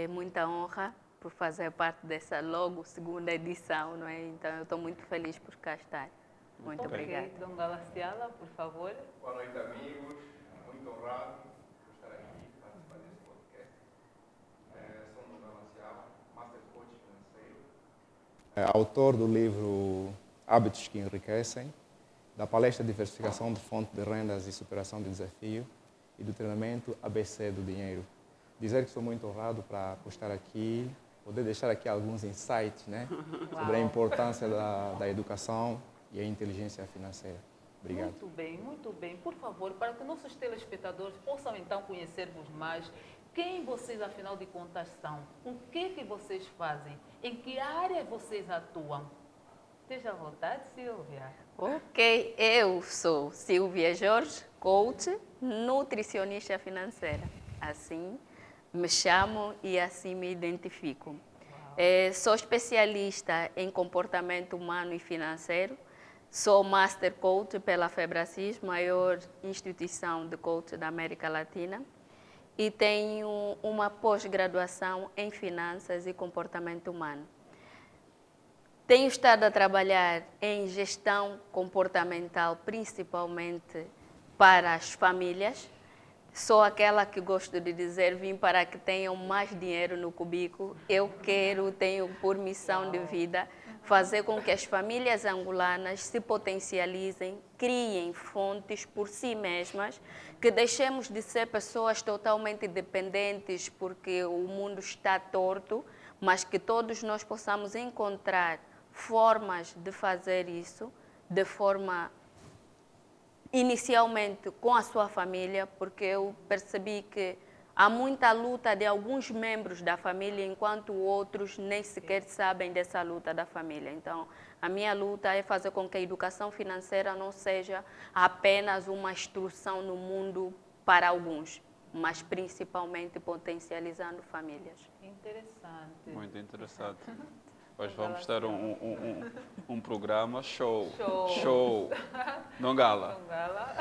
É muita honra por fazer parte dessa logo segunda edição, não é? Então eu estou muito feliz por cá estar. Muito obrigada. Dom Galaciala, por favor. Boa noite, amigos. Muito honrado por estar aqui participar desse podcast. Sou Dom Galaciala, Master Coach financeiro. Autor do livro Hábitos que Enriquecem, da palestra Diversificação de Fonte de Rendas e Superação de Desafio e do treinamento ABC do Dinheiro. Dizer que sou muito honrado por estar aqui, poder deixar aqui alguns insights, né, sobre a importância da educação e a inteligência financeira. Obrigado. Muito bem, muito bem. Por favor, para que nossos telespectadores possam então conhecer-vos mais, quem vocês afinal de contas são? O que vocês fazem? Em que área vocês atuam? Esteja à vontade, Silvia. Ok, eu sou Silvia Jorge, coach, nutricionista financeira. Assim me chamo e assim me identifico. Sou especialista em comportamento humano e financeiro. Sou Master Coach pela Febracis, maior instituição de coach da América Latina. E tenho uma pós-graduação em finanças e comportamento humano. Tenho estado a trabalhar em gestão comportamental, principalmente para as famílias. Sou aquela que gosto de dizer, vim para que tenham mais dinheiro no cubículo. Tenho por missão de vida fazer com que as famílias angolanas se potencializem, criem fontes por si mesmas, que deixemos de ser pessoas totalmente dependentes porque o mundo está torto, mas que todos nós possamos encontrar formas de fazer isso de forma inicialmente com a sua família, porque eu percebi que há muita luta de alguns membros da família, enquanto outros nem sequer sabem dessa luta da família. Então, a minha luta é fazer com que a educação financeira não seja apenas uma instrução no mundo para alguns, mas principalmente potencializando famílias. Interessante. Muito interessante. Hoje vamos ter um programa show. Dom Gala. Dom Gala.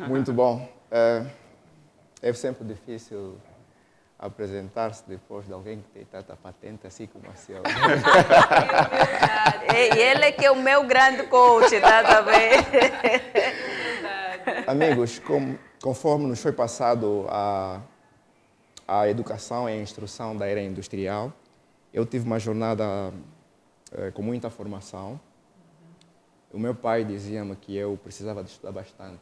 Muito bom. É sempre difícil apresentar-se depois de alguém que tem tanta patente assim como a senhora. E ele é que é o meu grande coach, tá a ver? Amigos, conforme nos foi passado a educação e a instrução da era industrial, eu tive uma jornada com muita formação. O meu pai dizia-me que eu precisava de estudar bastante,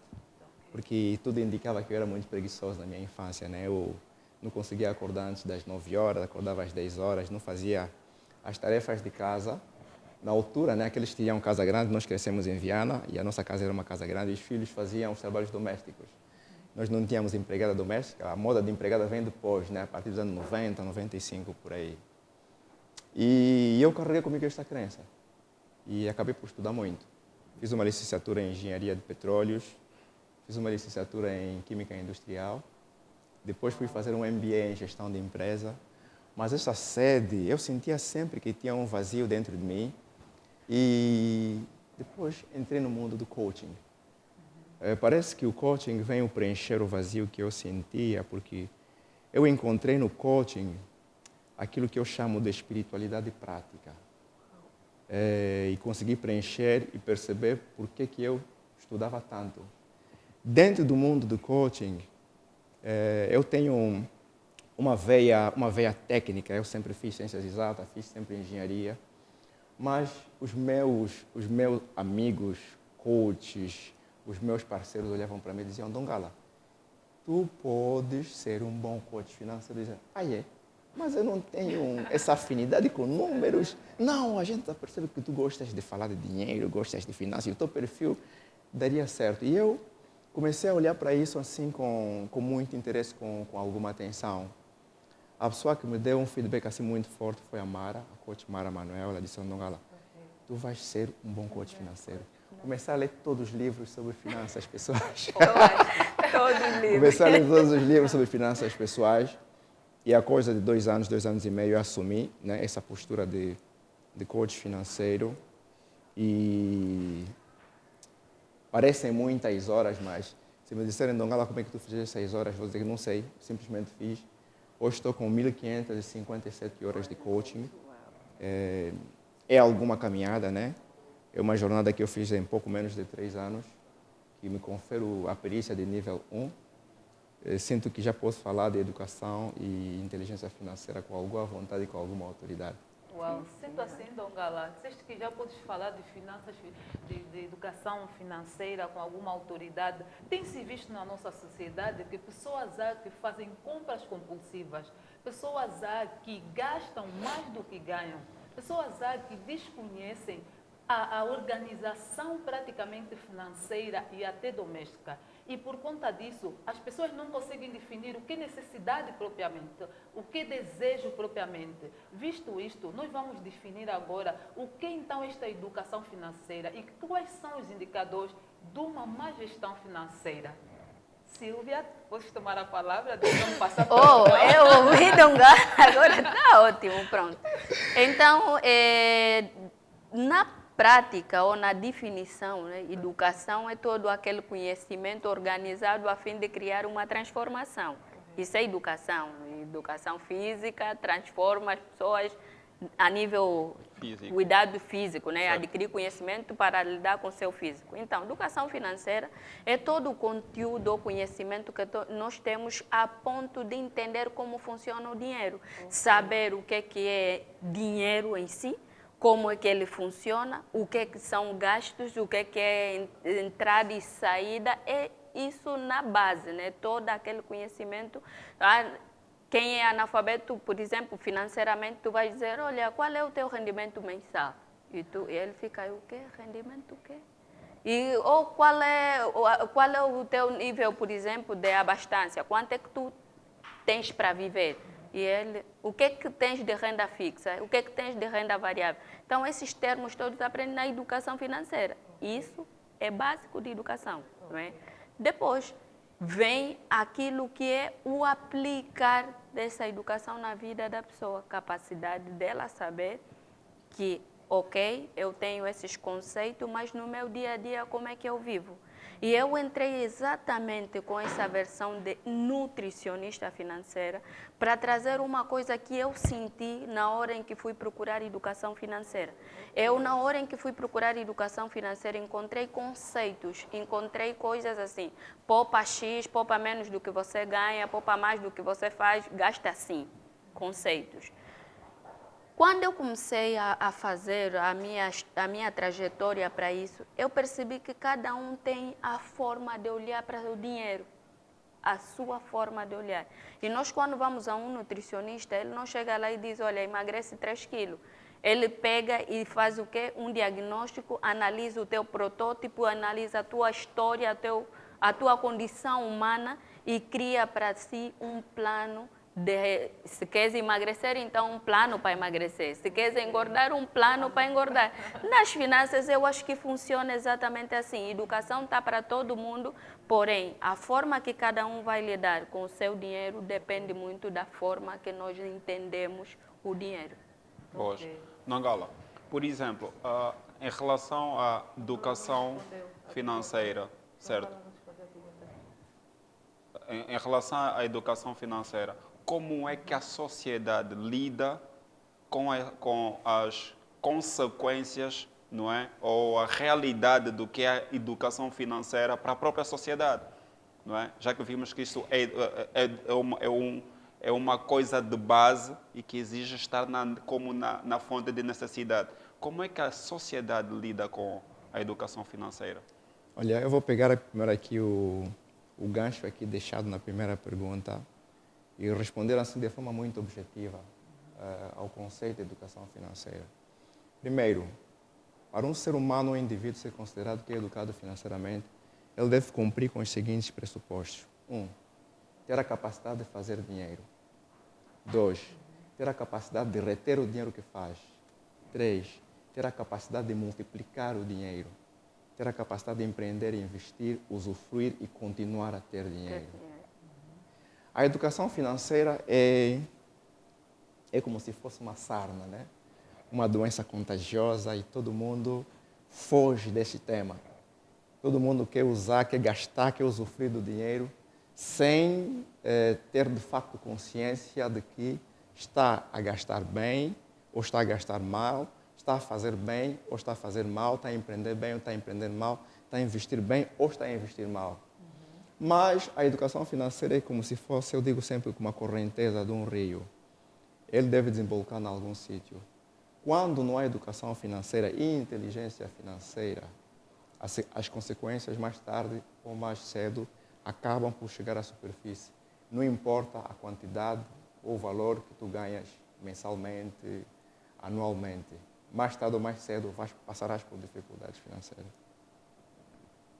porque tudo indicava que eu era muito preguiçoso na minha infância, né? Eu não conseguia acordar antes das 9 horas, acordava às 10 horas, não fazia as tarefas de casa. Na altura, né, aqueles que tinham casa grande, nós crescemos em Viana e a nossa casa era uma casa grande e os filhos faziam os trabalhos domésticos. Nós não tínhamos empregada doméstica, a moda de empregada vem depois, né, a partir dos anos 90, 95, por aí. E eu carreguei comigo esta crença e acabei por estudar muito. Fiz uma licenciatura em Engenharia de Petróleos, fiz uma licenciatura em Química Industrial, depois fui fazer um MBA em Gestão de Empresa, mas essa sede, eu sentia sempre que tinha um vazio dentro de mim e depois entrei no mundo do coaching. Parece que o coaching veio preencher o vazio que eu sentia, porque eu encontrei no coaching aquilo que eu chamo de espiritualidade prática. E consegui preencher e perceber por que eu estudava tanto. Dentro do mundo do coaching, eu tenho uma veia técnica. Eu sempre fiz ciências exatas, fiz sempre engenharia. Mas os meus amigos, coaches, os meus parceiros olhavam para mim e diziam: Dom Gala, tu podes ser um bom coach financeiro. Eu dizia: mas eu não tenho essa afinidade com números. Não, a gente percebe que tu gostas de falar de dinheiro, gostas de finanças, e o teu perfil daria certo. E eu comecei a olhar para isso assim com muito interesse, com alguma atenção. A pessoa que me deu um feedback assim muito forte foi a Mara, a coach Mara Manuel. Ela disse: Dom Gala, tu vais ser um bom coach financeiro. Comecei a ler todos os livros sobre finanças pessoais. Todos os livros. Comecei a ler todos os livros sobre finanças pessoais. E a coisa de 2 anos e meio, eu assumi, né, essa postura de coach financeiro. E parecem muitas horas, mas se me disserem: Dom Gala, como é que tu fizeste essas horas? Vou dizer que não sei, simplesmente fiz. Hoje estou com 1.557 horas de coaching. É alguma caminhada, né? É uma jornada que eu fiz em pouco menos de 3 anos, que me confere a perícia de nível 1. Sinto que já posso falar de educação e inteligência financeira com alguma vontade e com alguma autoridade. Uau, sinto assim, Dom Gala. Disseste que já podes falar de finanças, de educação financeira com alguma autoridade. Tem-se visto na nossa sociedade que pessoas há que fazem compras compulsivas, pessoas há que gastam mais do que ganham, pessoas há que desconhecem a organização praticamente financeira e até doméstica. E por conta disso, as pessoas não conseguem definir o que é necessidade propriamente, o que é desejo propriamente. Visto isto, nós vamos definir agora o que então é esta educação financeira e quais são os indicadores de uma má gestão financeira. Silvia, podes tomar a palavra? Deixa-me passar para eu ouvi Dom Gala, agora está ótimo, pronto. Então, na prática ou na definição, né, educação é todo aquele conhecimento organizado a fim de criar uma transformação. Isso é educação. Educação física transforma as pessoas a nível físico. Cuidado físico, né? Adquirir conhecimento para lidar com o seu físico. Então, educação financeira é todo o conteúdo ou conhecimento que nós temos a ponto de entender como funciona o dinheiro. Saber o que é dinheiro em si, como é que ele funciona, o que são gastos, o que é entrada e saída, é isso na base, né? Todo aquele conhecimento. Quem é analfabeto, por exemplo, financeiramente, tu vai dizer, olha, qual é o teu rendimento mensal? E ele fica, o quê? Rendimento o quê? Ou qual é o teu nível, por exemplo, de abastança? Quanto é que tu tens para viver? E ele, o que é que tens de renda fixa? O que é que tens de renda variável? Então, esses termos todos aprendem na educação financeira. Isso é básico de educação, não é? Depois, vem aquilo que é o aplicar dessa educação na vida da pessoa. Capacidade dela saber que, ok, eu tenho esses conceitos, mas no meu dia a dia, como é que eu vivo? E eu entrei exatamente com essa versão de nutricionista financeira para trazer uma coisa que eu senti na hora em que fui procurar educação financeira. Eu, na hora em que fui procurar educação financeira, encontrei conceitos, encontrei coisas assim, poupa X, poupa menos do que você ganha, poupa mais do que você faz, gasta assim, conceitos. Quando eu comecei a fazer a minha trajetória para isso, eu percebi que cada um tem a forma de olhar para o dinheiro, a sua forma de olhar. E nós, quando vamos a um nutricionista, ele não chega lá e diz, olha, emagrece 3 quilos. Ele pega e faz o quê? Um diagnóstico, analisa o teu protótipo, analisa a tua história, a tua condição humana e cria para si um plano. Se queres emagrecer, então um plano para emagrecer. Se queres engordar, um plano para engordar. Nas finanças, eu acho que funciona exatamente assim. Educação está para todo mundo, porém, a forma que cada um vai lidar com o seu dinheiro depende muito da forma que nós entendemos o dinheiro. Hoje, Nangala, por exemplo, em relação à educação financeira, certo? Em relação à educação financeira, como é que a sociedade lida com as consequências, não é? Ou a realidade do que é a educação financeira para a própria sociedade, não é? Já que vimos que isso é uma coisa de base e que exige estar na fonte de necessidade. Como é que a sociedade lida com a educação financeira? Olha, eu vou pegar primeiro aqui o gancho aqui deixado na primeira pergunta e responder assim de forma muito objetiva ao conceito de educação financeira. Primeiro, para um ser humano ou indivíduo ser considerado que é educado financeiramente, ele deve cumprir com os seguintes pressupostos. 1. Ter a capacidade de fazer dinheiro. 2. Ter a capacidade de reter o dinheiro que faz. 3. Ter a capacidade de multiplicar o dinheiro. Ter a capacidade de empreender, investir, usufruir e continuar a ter dinheiro. A educação financeira é como se fosse uma sarna, né? Uma doença contagiosa e todo mundo foge desse tema. Todo mundo quer usar, quer gastar, quer usufruir do dinheiro sem ter de facto consciência de que está a gastar bem ou está a gastar mal, está a fazer bem ou está a fazer mal, está a empreender bem ou está a empreender mal, está a investir bem ou está a investir mal. Mas a educação financeira é como se fosse, eu digo sempre, como uma correnteza de um rio. Ele deve desembocar em algum sítio. Quando não há educação financeira e inteligência financeira, as consequências mais tarde ou mais cedo acabam por chegar à superfície. Não importa a quantidade ou o valor que tu ganhas mensalmente, anualmente. Mais tarde ou mais cedo passarás por dificuldades financeiras.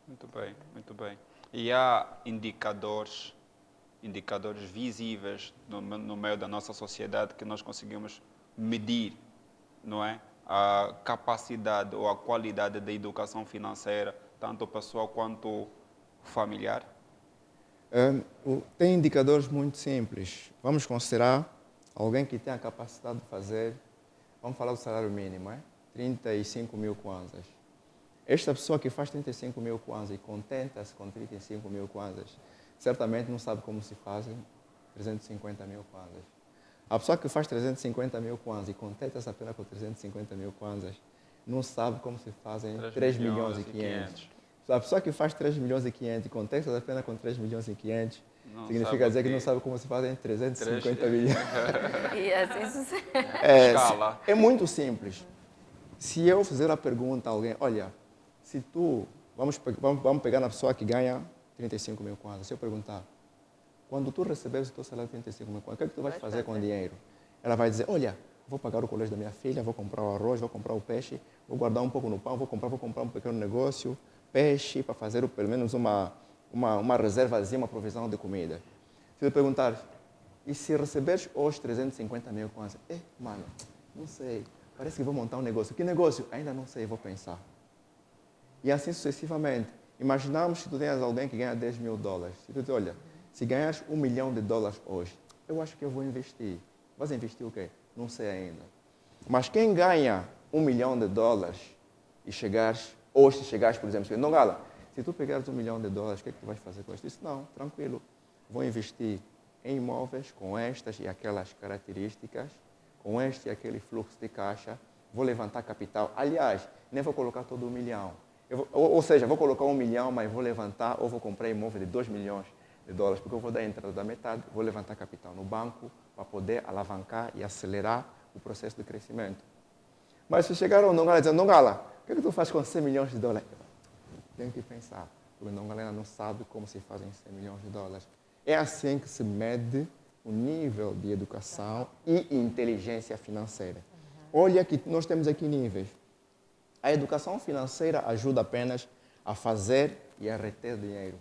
Muito bem, muito bem. E há indicadores visíveis no meio da nossa sociedade que nós conseguimos medir, não é? A capacidade ou a qualidade da educação financeira, tanto pessoal quanto familiar? Tem indicadores muito simples. Vamos considerar alguém que tem a capacidade de fazer, vamos falar do salário mínimo, 35 mil kwanzas. Esta pessoa que faz 35 mil kwanzas e contenta-se com 35 mil kwanzas, certamente não sabe como se fazem 350 mil kwanzas. A pessoa que faz 350 mil kwanzas e contenta-se apenas com 350 mil kwanzas, não sabe como se fazem 3 milhões e 500. A pessoa que faz 3 milhões e 500 e contenta-se apenas com 3 milhões e 500, significa dizer que não sabe como se fazem 350 milhões. E assim sucede. Escala. É muito simples. Se eu fizer a pergunta a alguém, olha, se tu, vamos pegar na pessoa que ganha 35 mil kwanzas, se eu perguntar, quando tu receberes o teu salário de 35 mil kwanzas, o que é que tu vais fazer com o dinheiro? Ela vai dizer, olha, vou pagar o colégio da minha filha, vou comprar o arroz, vou comprar o peixe, vou guardar um pouco no pão, vou comprar um pequeno negócio, peixe, para fazer pelo menos uma reservazinha, uma provisão de comida. Se eu perguntar, e se receberes hoje 350 mil kwanzas? Mano, não sei, parece que vou montar um negócio. Que negócio? Ainda não sei, vou pensar. E assim sucessivamente. Imaginamos que tu tenhas alguém que ganha 10 mil dólares. Se tu diz, olha, se ganhas $1 milhão hoje, eu acho que eu vou investir. Vais investir o quê? Não sei ainda. Mas quem ganha $1 milhão e chegares, hoje se chegares, por exemplo, não, Gala, se tu pegares $1 milhão, o que é que tu vais fazer com isso? Disse, não, tranquilo, vou investir em imóveis com estas e aquelas características, com este e aquele fluxo de caixa, vou levantar capital. Aliás, nem vou colocar todo $1 milhão. Ou seja, vou colocar $1 milhão, mas vou levantar ou vou comprar imóvel de $2 milhões, porque eu vou dar a entrada da metade, vou levantar capital no banco para poder alavancar e acelerar o processo de crescimento. Mas se chegaram ao Nongala e dizendo, Nongala, o que é que tu faz com $100 milhões? Tenho que pensar, porque o Nongala não sabe como se fazem $100 milhões. É assim que se mede o nível de educação e inteligência financeira. Olha que nós temos aqui níveis. A educação financeira ajuda apenas a fazer e a reter dinheiro.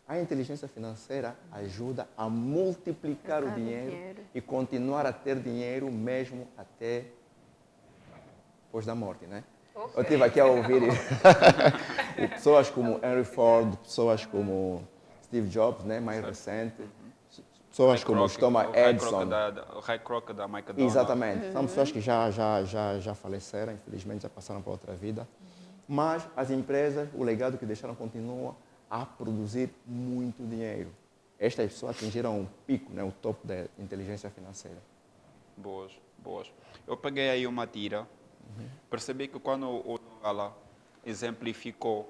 A inteligência financeira ajuda a multiplicar o dinheiro e continuar a ter dinheiro mesmo até depois da morte, né? Okay. Eu estive aqui a ouvir pessoas como Henry Ford, pessoas como Steve Jobs, né, mais recente, pessoas como Thomas Edison. O Ray Kroc da McDonald's. Exatamente. São pessoas que já faleceram, infelizmente já passaram para outra vida. Mas as empresas, o legado que deixaram continua a produzir muito dinheiro. Estas pessoas atingiram um pico, né, o topo da inteligência financeira. Boas. Eu peguei aí uma tira, percebi que quando o Nongala exemplificou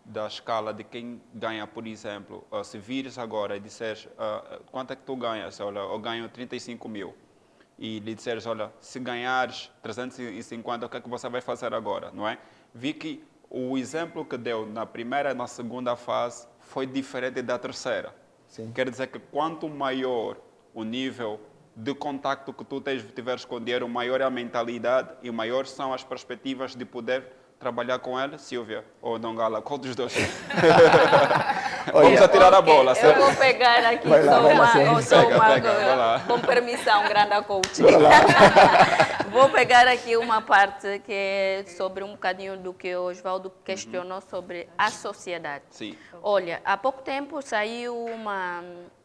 da escala de quem ganha, por exemplo, se vires agora e disseres quanto é que tu ganhas, olha, eu ganho 35 mil, e lhe disseres, olha, se ganhares 350, o que é que você vai fazer agora, não é? Vi que o exemplo que deu na primeira e na segunda fase foi diferente da terceira. Sim. Quer dizer que quanto maior o nível de contacto que tu tiveres com o dinheiro, maior é a mentalidade e maior são as perspectivas de poder trabalhar com ele, Silvia ou Nongala, qual dos dois? Vamos atirar a bola. Eu vou pegar aqui com permissão, grande coach. Vou pegar aqui uma parte que é sobre um bocadinho do que o Osvaldo questionou sobre a sociedade. Sim. Olha, há pouco tempo saiu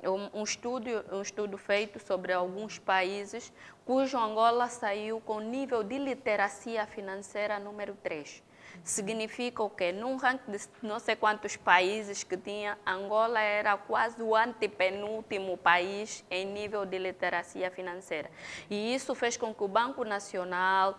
um estudo feito sobre alguns países cujo Angola saiu com nível de literacia financeira número 3. Significa o quê? Num ranking de não sei quantos países que tinha, Angola era quase o antepenúltimo país em nível de literacia financeira. E isso fez com que o Banco Nacional,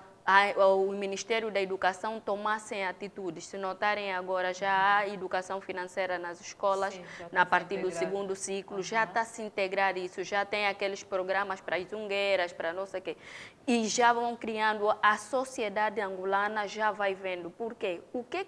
o Ministério da Educação tomassem atitudes. Se notarem agora, já há educação financeira nas escolas, Sim, já na está partir se do integrar. segundo ciclo, já está a se integrar isso, já tem aqueles programas para as zungueiras, para não sei o quê. E já vão criando, a sociedade angolana já vai vendo. Por quê?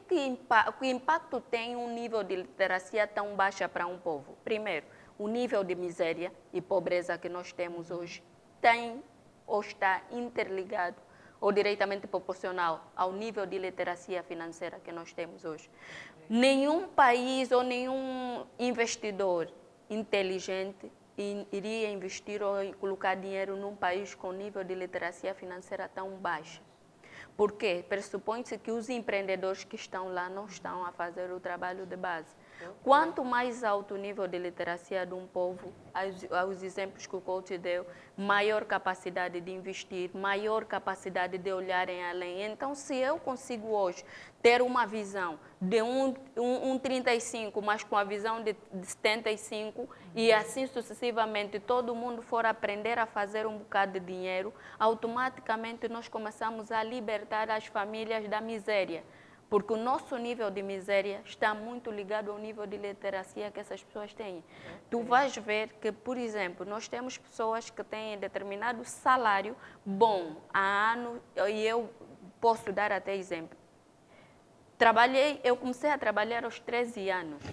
Que impacto tem um nível de literacia tão baixa para um povo? Primeiro, o nível de miséria e pobreza que nós temos hoje tem ou está interligado ou diretamente proporcional ao nível de literacia financeira que nós temos hoje. Nenhum país ou nenhum investidor inteligente iria investir ou colocar dinheiro num país com nível de literacia financeira tão baixo. Por quê? Pressupõe-se que os empreendedores que estão lá não estão a fazer o trabalho de base. Quanto mais alto o nível de literacia de um povo, os exemplos que o coach deu, maior capacidade de investir, maior capacidade de olharem além. Então, se eu consigo hoje ter uma visão de um 35, mas com a visão de 75, e assim sucessivamente todo mundo for aprender a fazer um bocado de dinheiro, automaticamente nós começamos a libertar as famílias da miséria. Porque o nosso nível de miséria está muito ligado ao nível de literacia que essas pessoas têm. Tu vais ver que, por exemplo, nós temos pessoas que têm determinado salário bom há anos, e eu posso dar até exemplo. Eu comecei a trabalhar aos 13 anos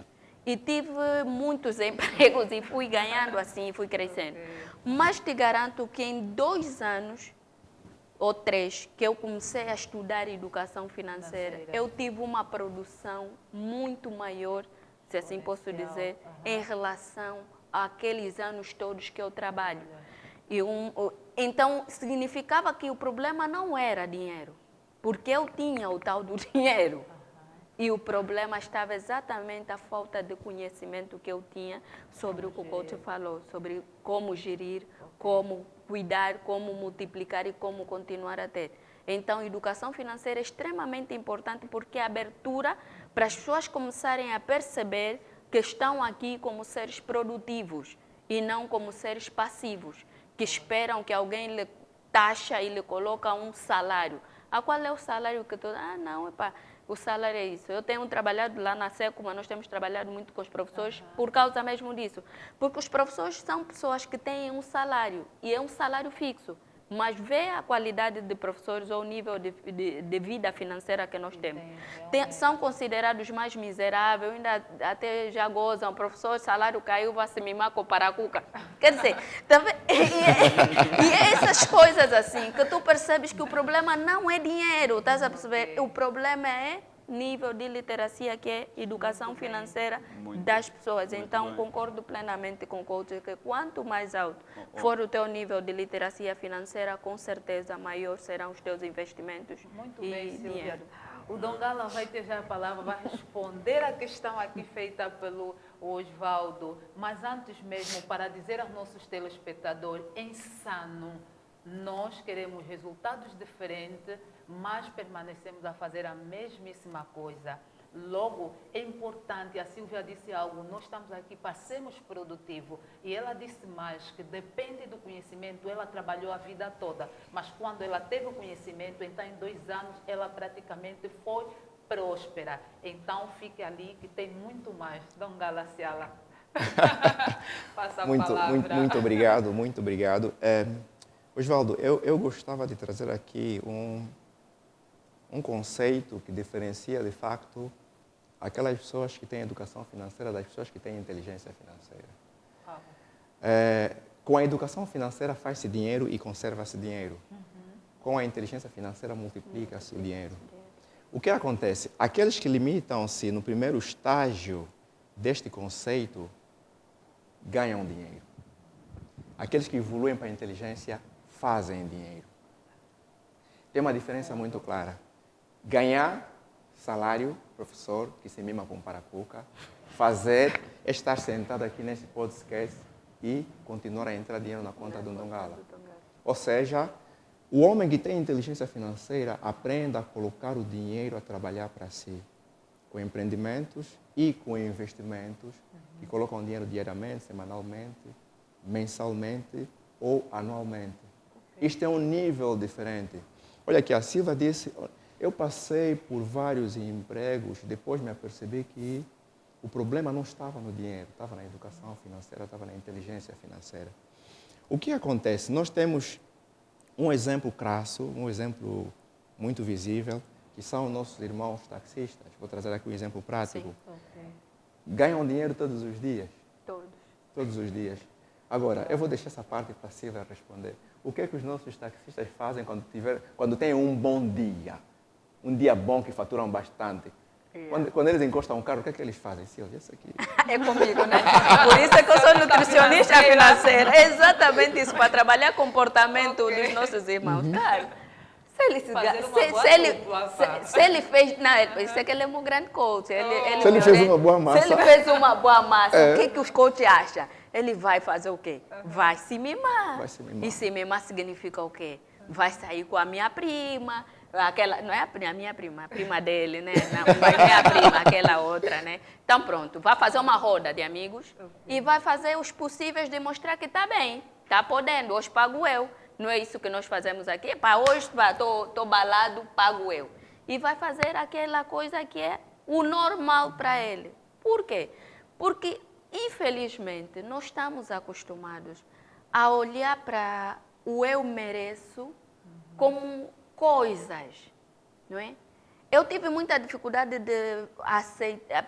e tive muitos empregos e fui ganhando assim, fui crescendo. Mas te garanto que em 2 anos ou 3 que eu comecei a estudar educação financeira, eu tive uma produção muito maior, se assim posso dizer, em relação àqueles anos todos que eu trabalho. Então, significava que o problema não era dinheiro, porque eu tinha o tal do dinheiro. E o problema estava exatamente a falta de conhecimento que eu tinha sobre o que o coach falou, sobre como gerir, como cuidar, como multiplicar e como continuar a ter. Então, a educação financeira é extremamente importante porque é a abertura para as pessoas começarem a perceber que estão aqui como seres produtivos e não como seres passivos, que esperam que alguém lhe taxa e lhe coloca um salário. Qual é o salário que tu... não, o salário é isso. Eu tenho trabalhado lá na SECOMA, nós temos trabalhado muito com os professores por causa mesmo disso. Porque os professores são pessoas que têm um salário e é um salário fixo. Mas vê a qualidade de professores ou o nível de vida financeira que nós temos. São considerados mais miseráveis, ainda até já gozam. Professor, salário caiu, vai se mimar com paracuca. Quer dizer, e é essas coisas assim que tu percebes que o problema não é dinheiro, estás a perceber? O problema é nível de literacia, que é educação financeira das pessoas. Então, concordo plenamente com o coach que quanto mais alto for o teu nível de literacia financeira, com certeza maior serão os teus investimentos. Muito e bem, Silvia. dinheiro. O Dongala vai ter já a palavra, vai responder a questão aqui feita pelo Osvaldo. Mas antes mesmo, para dizer aos nossos telespectadores, em Sano, nós queremos resultados diferentes, mas permanecemos a fazer a mesmíssima coisa. Logo, é importante, a Silvia disse algo, nós estamos aqui para sermos produtivos. E ela disse mais, que depende do conhecimento, ela trabalhou a vida toda. Mas quando ela teve o conhecimento, então em 2 anos, ela praticamente foi próspera. Então, fique ali, que tem muito mais. Dongala Siala. Passa a palavra. Muito obrigado, muito obrigado. Osvaldo, eu gostava de trazer aqui um conceito que diferencia, de facto, aquelas pessoas que têm educação financeira das pessoas que têm inteligência financeira. Com a educação financeira faz-se dinheiro e conserva-se dinheiro. Com a inteligência financeira multiplica-se o dinheiro. O que acontece? Aqueles que limitam-se no primeiro estágio deste conceito ganham dinheiro. Aqueles que evoluem para a inteligência fazem dinheiro. Tem uma diferença muito clara. Ganhar salário, professor, que se mima com paracuca, fazer, estar sentado aqui nesse podcast e continuar a entrar dinheiro na conta do Dongala. Ou seja, O homem que tem inteligência financeira aprende a colocar o dinheiro a trabalhar para si, com empreendimentos e com investimentos que colocam dinheiro diariamente, semanalmente, mensalmente ou anualmente. Isto é um nível diferente. Olha aqui, a Silva disse, eu passei por vários empregos, depois me apercebi que o problema não estava no dinheiro, estava na educação financeira, estava na inteligência financeira. O que acontece? Nós temos um exemplo crasso, um exemplo muito visível, que são nossos irmãos taxistas. Vou trazer aqui um exemplo prático. Ganham dinheiro todos os dias. Todos os dias. Agora, eu vou deixar essa parte para a Silvia responder. O que é que os nossos taxistas fazem quando têm um bom dia? Um dia bom que faturam bastante. Quando eles encostam um carro, o que é que eles fazem? Silvia, isso aqui. É comigo, né? Por isso é que eu sou nutricionista financeira. É exatamente isso, para trabalhar comportamento dos nossos irmãos. Cara, se ele fez... Não, isso é que ele é um grande coach. Se ele fez uma boa massa. Se ele fez uma boa massa, o que é que os coaches acham? Ele vai fazer o quê? Vai se mimar. Vai se mimar. E se mimar significa o quê? Vai sair com a minha prima, aquela, não é a minha prima, a prima dele, né? Não é a prima, aquela outra, né? Então pronto, vai fazer uma roda de amigos e vai fazer os possíveis de mostrar que está bem, está podendo, hoje pago eu. Não é isso que nós fazemos aqui? Hoje estou balado, pago eu. E vai fazer aquela coisa que é o normal para ele. Por quê? Porque, infelizmente, nós estamos acostumados a olhar para o eu mereço como coisas, não é? Eu tive muita dificuldade de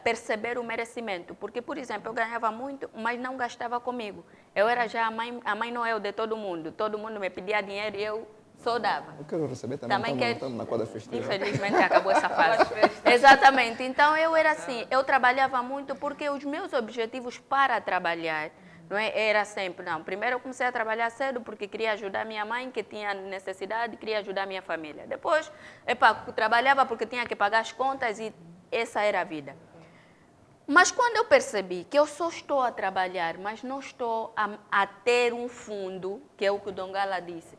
perceber o merecimento, porque, por exemplo, eu ganhava muito, mas não gastava comigo. Eu era já a mãe Noel de todo mundo me pedia dinheiro e eu só dava. Eu quero receber também estamos na quadra festiva. Infelizmente acabou essa fase. Exatamente, então eu era assim, eu trabalhava muito porque os meus objetivos para trabalhar não é? Era sempre, não. Primeiro eu comecei a trabalhar cedo porque queria ajudar minha mãe, que tinha necessidade, queria ajudar minha família. Depois, trabalhava porque tinha que pagar as contas e essa era a vida. Mas quando eu percebi que eu só estou a trabalhar, mas não estou a ter um fundo, que é o que o Dongala disse,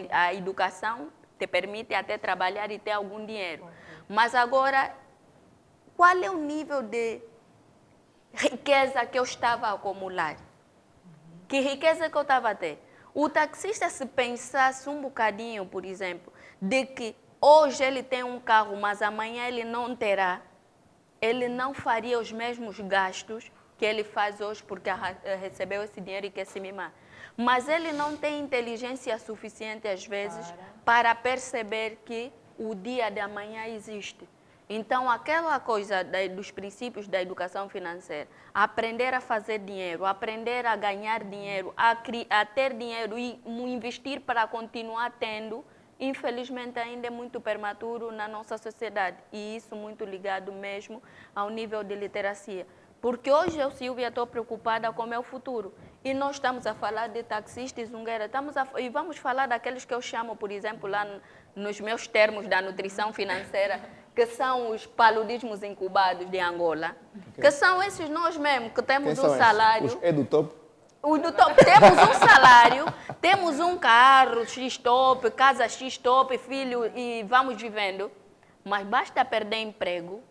a educação te permite até trabalhar e ter algum dinheiro. Mas agora, qual é o nível de riqueza que eu estava a acumular? Que riqueza que eu estava a ter? O taxista, se pensasse um bocadinho, por exemplo, de que hoje ele tem um carro, mas amanhã ele não terá, ele não faria os mesmos gastos que ele faz hoje porque recebeu esse dinheiro e quer se mimar. Mas ele não tem inteligência suficiente, às vezes, para perceber que o dia de amanhã existe. Então, aquela coisa dos princípios da educação financeira, aprender a fazer dinheiro, aprender a ganhar dinheiro, a ter dinheiro e investir para continuar tendo, infelizmente ainda é muito prematuro na nossa sociedade. E isso muito ligado mesmo ao nível de literacia. Porque hoje eu, Silvia, estou preocupada com o meu futuro. E nós estamos a falar de taxistas e zungueira. E vamos falar daqueles que eu chamo, por exemplo, lá nos meus termos da nutrição financeira, que são os paludismos incubados de Angola. Okay. Que são esses nós mesmos, que temos um salário... Os EduTop? Temos um salário, temos um carro X-top, casa X-top, filho, e vamos vivendo. Mas basta perder emprego,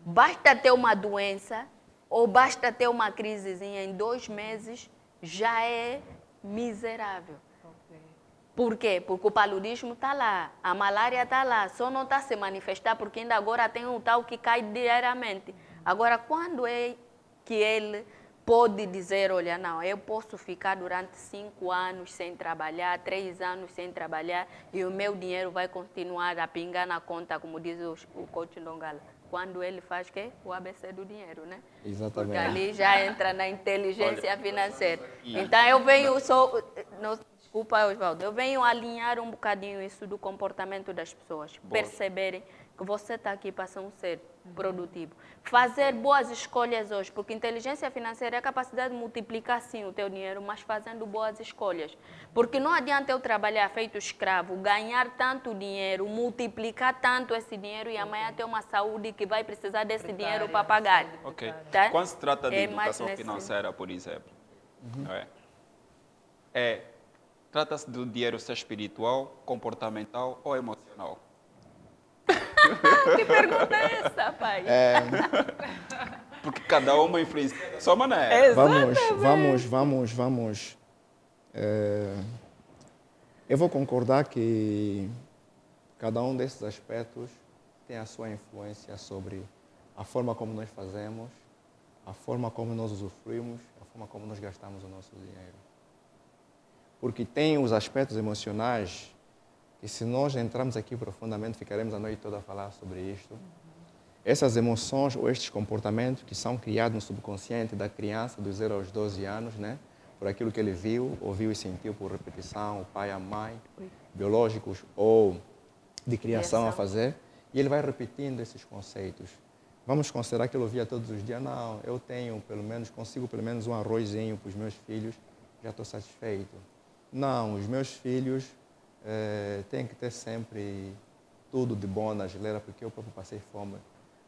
basta ter uma doença, ou basta ter uma crisezinha em 2 meses, já é miserável. Por quê? Porque o paludismo está lá, a malária está lá, só não está a se manifestar porque ainda agora tem um tal que cai diariamente. Agora, quando é que ele pode dizer, olha, não, eu posso ficar durante 5 anos sem trabalhar, 3 anos sem trabalhar e o meu dinheiro vai continuar a pingar na conta, como diz o coach Dongala. Quando ele faz o quê? O ABC do dinheiro, né? Exatamente. Porque ali já entra na inteligência financeira. Então, eu venho desculpa, Osvaldo, eu venho alinhar um bocadinho isso do comportamento das pessoas. Perceberem que você está aqui para ser um ser produtivo. Fazer boas escolhas hoje, porque inteligência financeira é a capacidade de multiplicar sim o teu dinheiro, mas fazendo boas escolhas. Porque não adianta eu trabalhar feito escravo, ganhar tanto dinheiro, multiplicar tanto esse dinheiro e amanhã ter uma saúde que vai precisar desse dinheiro para pagar. Ok. Tá? Quando se trata de educação financeira, por exemplo, Trata-se do dinheiro ser espiritual, comportamental ou emocional? Que pergunta é essa, pai? Porque cada uma influencia da sua maneira. Vamos. Eu vou concordar que cada um desses aspectos tem a sua influência sobre a forma como nós fazemos, a forma como nós usufruímos, a forma como nós gastamos o nosso dinheiro. Porque tem os aspectos emocionais que, se nós entrarmos aqui profundamente, ficaremos a noite toda a falar sobre isto. Essas emoções ou estes comportamentos que são criados no subconsciente da criança dos 0 aos 12 anos, né? Por aquilo que ele viu, ouviu e sentiu por repetição, o pai, a mãe, biológicos ou de criação a fazer, e ele vai repetindo esses conceitos. Vamos considerar que ele ouvia todos os dias, não, eu tenho consigo pelo menos um arrozinho para os meus filhos, já estou satisfeito. Não, os meus filhos têm que ter sempre tudo de bom na geleira, porque eu próprio passei fome.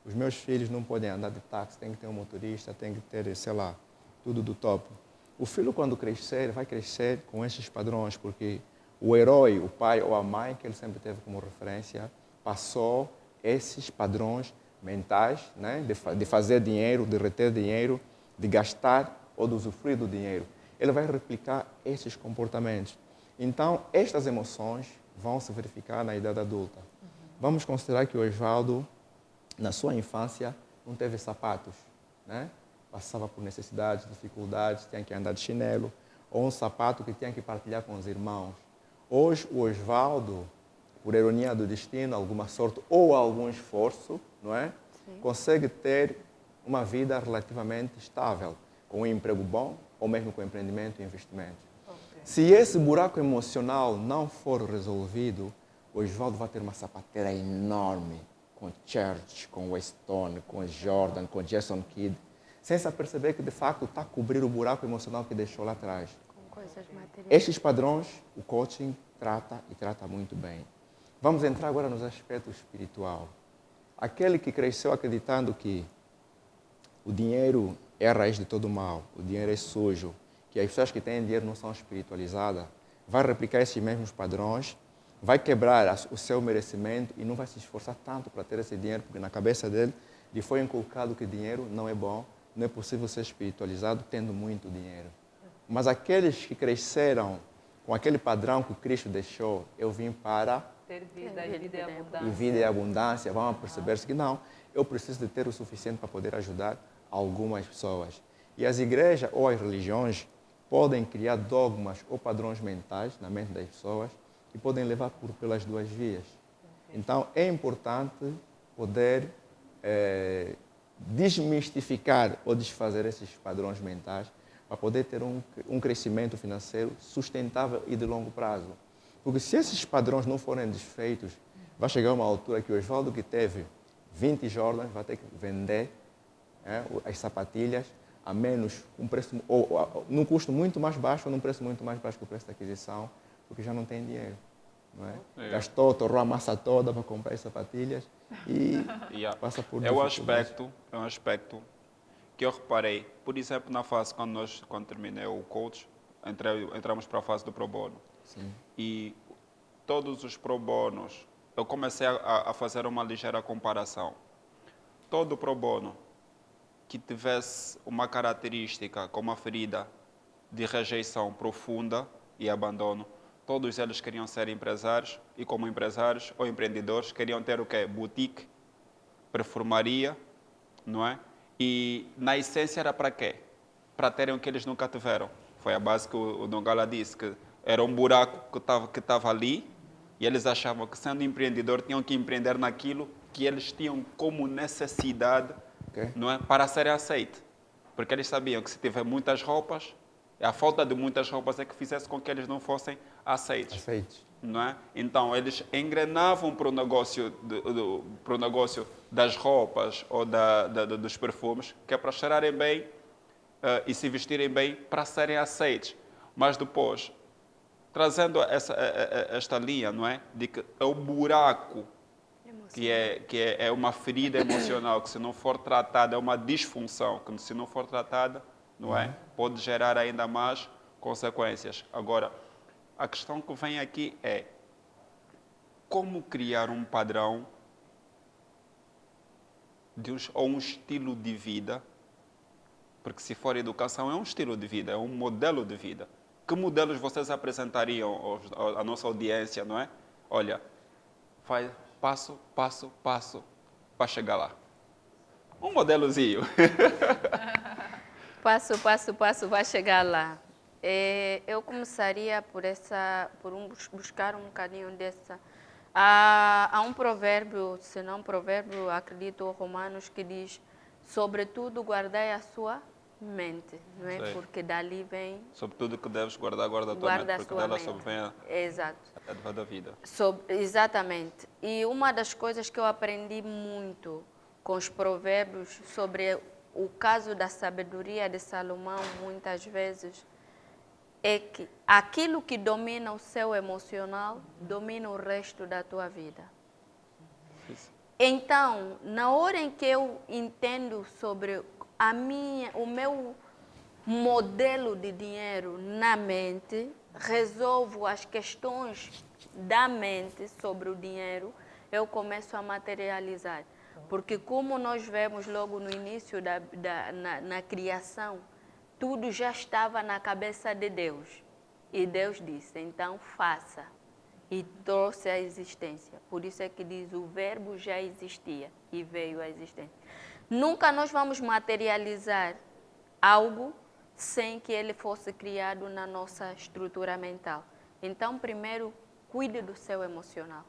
Os meus filhos não podem andar de táxi, tem que ter um motorista, tem que ter, sei lá, tudo do top. O filho, quando crescer, vai crescer com esses padrões, porque o herói, o pai ou a mãe, que ele sempre teve como referência, passou esses padrões mentais, né, de fazer dinheiro, de reter dinheiro, de gastar ou de usufruir do dinheiro. Ele vai replicar esses comportamentos. Então, estas emoções vão se verificar na idade adulta. Vamos considerar que o Osvaldo, na sua infância, não teve sapatos, né? Passava por necessidades, dificuldades, tinha que andar de chinelo, ou um sapato que tinha que partilhar com os irmãos. Hoje, o Osvaldo, por ironia do destino, alguma sorte ou algum esforço, não é? Consegue ter uma vida relativamente estável, com um emprego bom ou mesmo com empreendimento e investimento. Se esse buraco emocional não for resolvido, o Osvaldo vai ter uma sapateira enorme, com Church, com Weston, com Jordan, com Jason Kidd, sem se aperceber que, de facto, está a cobrir o buraco emocional que deixou lá atrás. Com coisas materiais. Estes padrões, o coaching trata e trata muito bem. Vamos entrar agora nos aspectos espiritual. Aquele que cresceu acreditando que o dinheiro é a raiz de todo o mal, o dinheiro é sujo, que as pessoas que têm dinheiro não são espiritualizadas, vai replicar esses mesmos padrões, vai quebrar o seu merecimento e não vai se esforçar tanto para ter esse dinheiro, porque na cabeça dele lhe foi inculcado que dinheiro não é bom, não é possível ser espiritualizado tendo muito dinheiro. Mas aqueles que cresceram com aquele padrão que Cristo deixou, eu vim para ter vida e vida e abundância. E vida e abundância, vão perceber-se que não, eu preciso de ter o suficiente para poder ajudar algumas pessoas. E as igrejas ou as religiões podem criar dogmas ou padrões mentais na mente das pessoas que podem levar pelas duas vias. Então, é importante poder desmistificar ou desfazer esses padrões mentais para poder ter um crescimento financeiro sustentável e de longo prazo. Porque se esses padrões não forem desfeitos, vai chegar uma altura que o Osvaldo, que teve 20 Jordans, vai ter que vender as sapatilhas a menos, um preço, ou num custo muito mais baixo ou num preço muito mais baixo que o preço da aquisição, porque já não tem dinheiro. Não é? Gastou, torrou a massa toda para comprar as sapatilhas e passa por dificuldades. É um aspecto que eu reparei, por exemplo, na fase quando terminei o coach, entramos para a fase do pro bono. Sim. E todos os pro bonos, eu comecei a fazer uma ligeira comparação. Todo pro bono que tivesse uma característica como uma ferida de rejeição profunda e abandono, todos eles queriam ser empresários e, como empresários ou empreendedores, queriam ter o quê? Boutique, perfumaria, não é? E, na essência, era para quê? Para terem o que eles nunca tiveram. Foi a base que o Dongala disse, que era um buraco que estava ali e eles achavam que, sendo empreendedor, tinham que empreender naquilo que eles tinham como necessidade, não é? Para serem aceitos. Porque eles sabiam que, se tiver muitas roupas, a falta de muitas roupas é que fizesse com que eles não fossem aceitos. Não é? Então, eles engrenavam para o negócio, das roupas ou dos perfumes, que é para cheirarem bem e se vestirem bem para serem aceitos. Mas depois, trazendo esta linha, não é? De que é o buraco, que é uma ferida emocional, que, se não for tratada, é uma disfunção, que, se não for tratada, não é? Pode gerar ainda mais consequências. Agora, a questão que vem aqui é como criar um padrão ou um estilo de vida, porque se for educação é um estilo de vida, é um modelo de vida. Que modelos vocês apresentariam à nossa audiência, não é? Olha, faz passo, passo, passo para chegar lá. Um modelozinho. Passo, passo, passo, vai chegar lá. Eu começaria buscar um bocadinho dessa. Há um provérbio, se não provérbio, acredito, Romanos, que diz: sobretudo guardai a sua mente, não é? Sim. Porque dali vem... Sobretudo que deves guarda a tua Guarda a mente, porque sua dela mente. sobvém a Exato. adva da vida. Exatamente. E uma das coisas que eu aprendi muito com os provérbios sobre o caso da sabedoria de Salomão, muitas vezes, é que aquilo que domina o seu emocional, domina o resto da tua vida. Isso. Então, na hora em que eu entendo sobre o meu modelo de dinheiro na mente, resolvo as questões da mente sobre o dinheiro, eu começo a materializar. Porque como nós vemos logo no início na criação, tudo já estava na cabeça de Deus. E Deus disse, então faça. E trouxe a existência. Por isso é que diz, o verbo já existia e veio à existência. Nunca nós vamos materializar algo sem que ele fosse criado na nossa estrutura mental. Então, primeiro, cuide do seu emocional.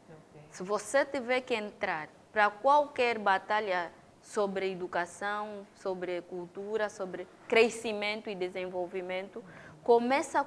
Ok. Se você tiver que entrar para qualquer batalha sobre educação, sobre cultura, sobre crescimento e desenvolvimento, começa,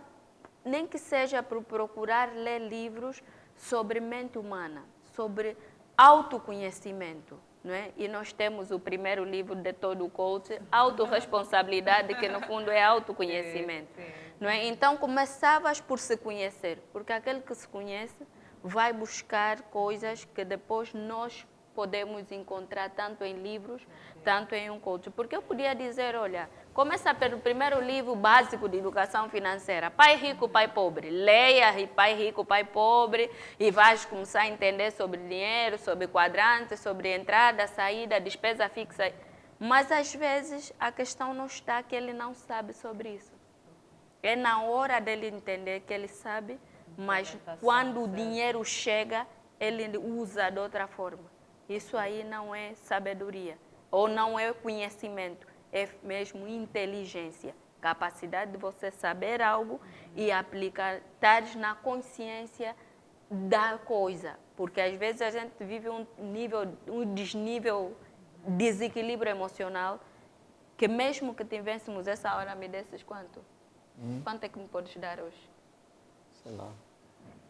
nem que seja por procurar ler livros sobre mente humana, sobre autoconhecimento, não é? E nós temos o primeiro livro de todo o coach, Autorresponsabilidade, que no fundo é autoconhecimento, Sim. não é? Então começavas por se conhecer, porque aquele que se conhece vai buscar coisas que depois nós podemos encontrar tanto em livros, tanto em um coach. Porque eu podia dizer, olha, começa pelo primeiro livro básico de educação financeira, Pai Rico, Pai Pobre. Leia Pai Rico, Pai Pobre e vais começar a entender sobre dinheiro, sobre quadrantes, sobre entrada, saída, despesa fixa. Mas às vezes a questão não está que ele não sabe sobre isso. É na hora dele entender que ele sabe, mas quando o dinheiro chega, ele usa de outra forma. Isso aí não é sabedoria, ou não é conhecimento, é mesmo inteligência. Capacidade de você saber algo e aplicar, estar na consciência da coisa. Porque às vezes a gente vive um desnível, desequilíbrio emocional, que mesmo que tivéssemos essa hora, me desses quanto? Quanto é que me podes dar hoje? Sei lá.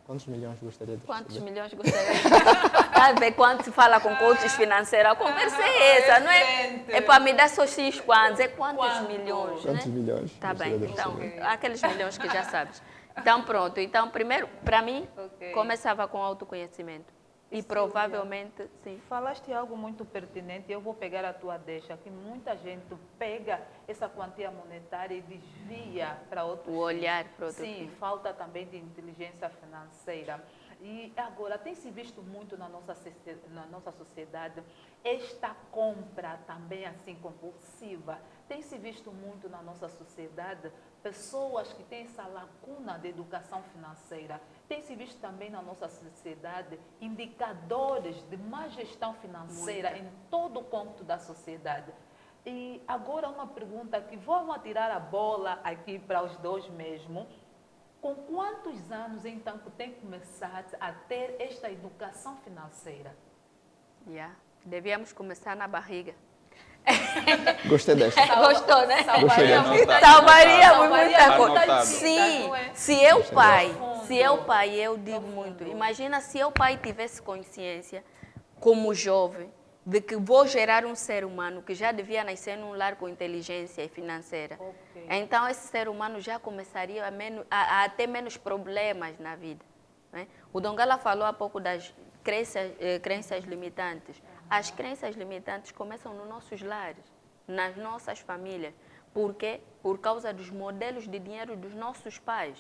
Quantos milhões gostaria de Quantos receber? milhões gostaria de sabe, quando se fala com coaches financeiros, a conversa é essa, não é? É para me dar só X quantos, é quantos milhões, Quantos né? milhões Tá bem, gostaria de então, receber? aqueles milhões que já sabes. Então, pronto. Então, primeiro, para mim, Ok. começava com autoconhecimento. E provavelmente, sim. Falaste algo muito pertinente, eu vou pegar a tua deixa, que muita gente pega essa quantia monetária e desvia para outros O olhar fins. para outro Sim, fim. falta também de inteligência financeira. E agora, tem se visto muito na nossa sociedade esta compra também assim compulsiva. Tem se visto muito na nossa sociedade pessoas que têm essa lacuna de educação financeira. Tem se visto também na nossa sociedade indicadores de má gestão financeira em todo o cômputo da sociedade. E agora uma pergunta que vamos atirar a bola aqui para os dois mesmo. Com quantos anos então que tem começado a ter esta educação financeira? Yeah. Devíamos começar na barriga. Gostei desta. Gostou, né? Salvaria Gostei. muita Salvaria salvaria muita coisa. Anotado. Sim, não é? se eu pai, Profundo. eu digo Profundo. muito, imagina se eu pai tivesse consciência, como jovem, de que vou gerar um ser humano que já devia nascer num lar com inteligência financeira. Ok. Então esse ser humano já começaria a ter menos problemas na vida, né? O Dongala falou há pouco das crenças limitantes. As crenças limitantes começam nos nossos lares, nas nossas famílias. Por quê? Por causa dos modelos de dinheiro dos nossos pais.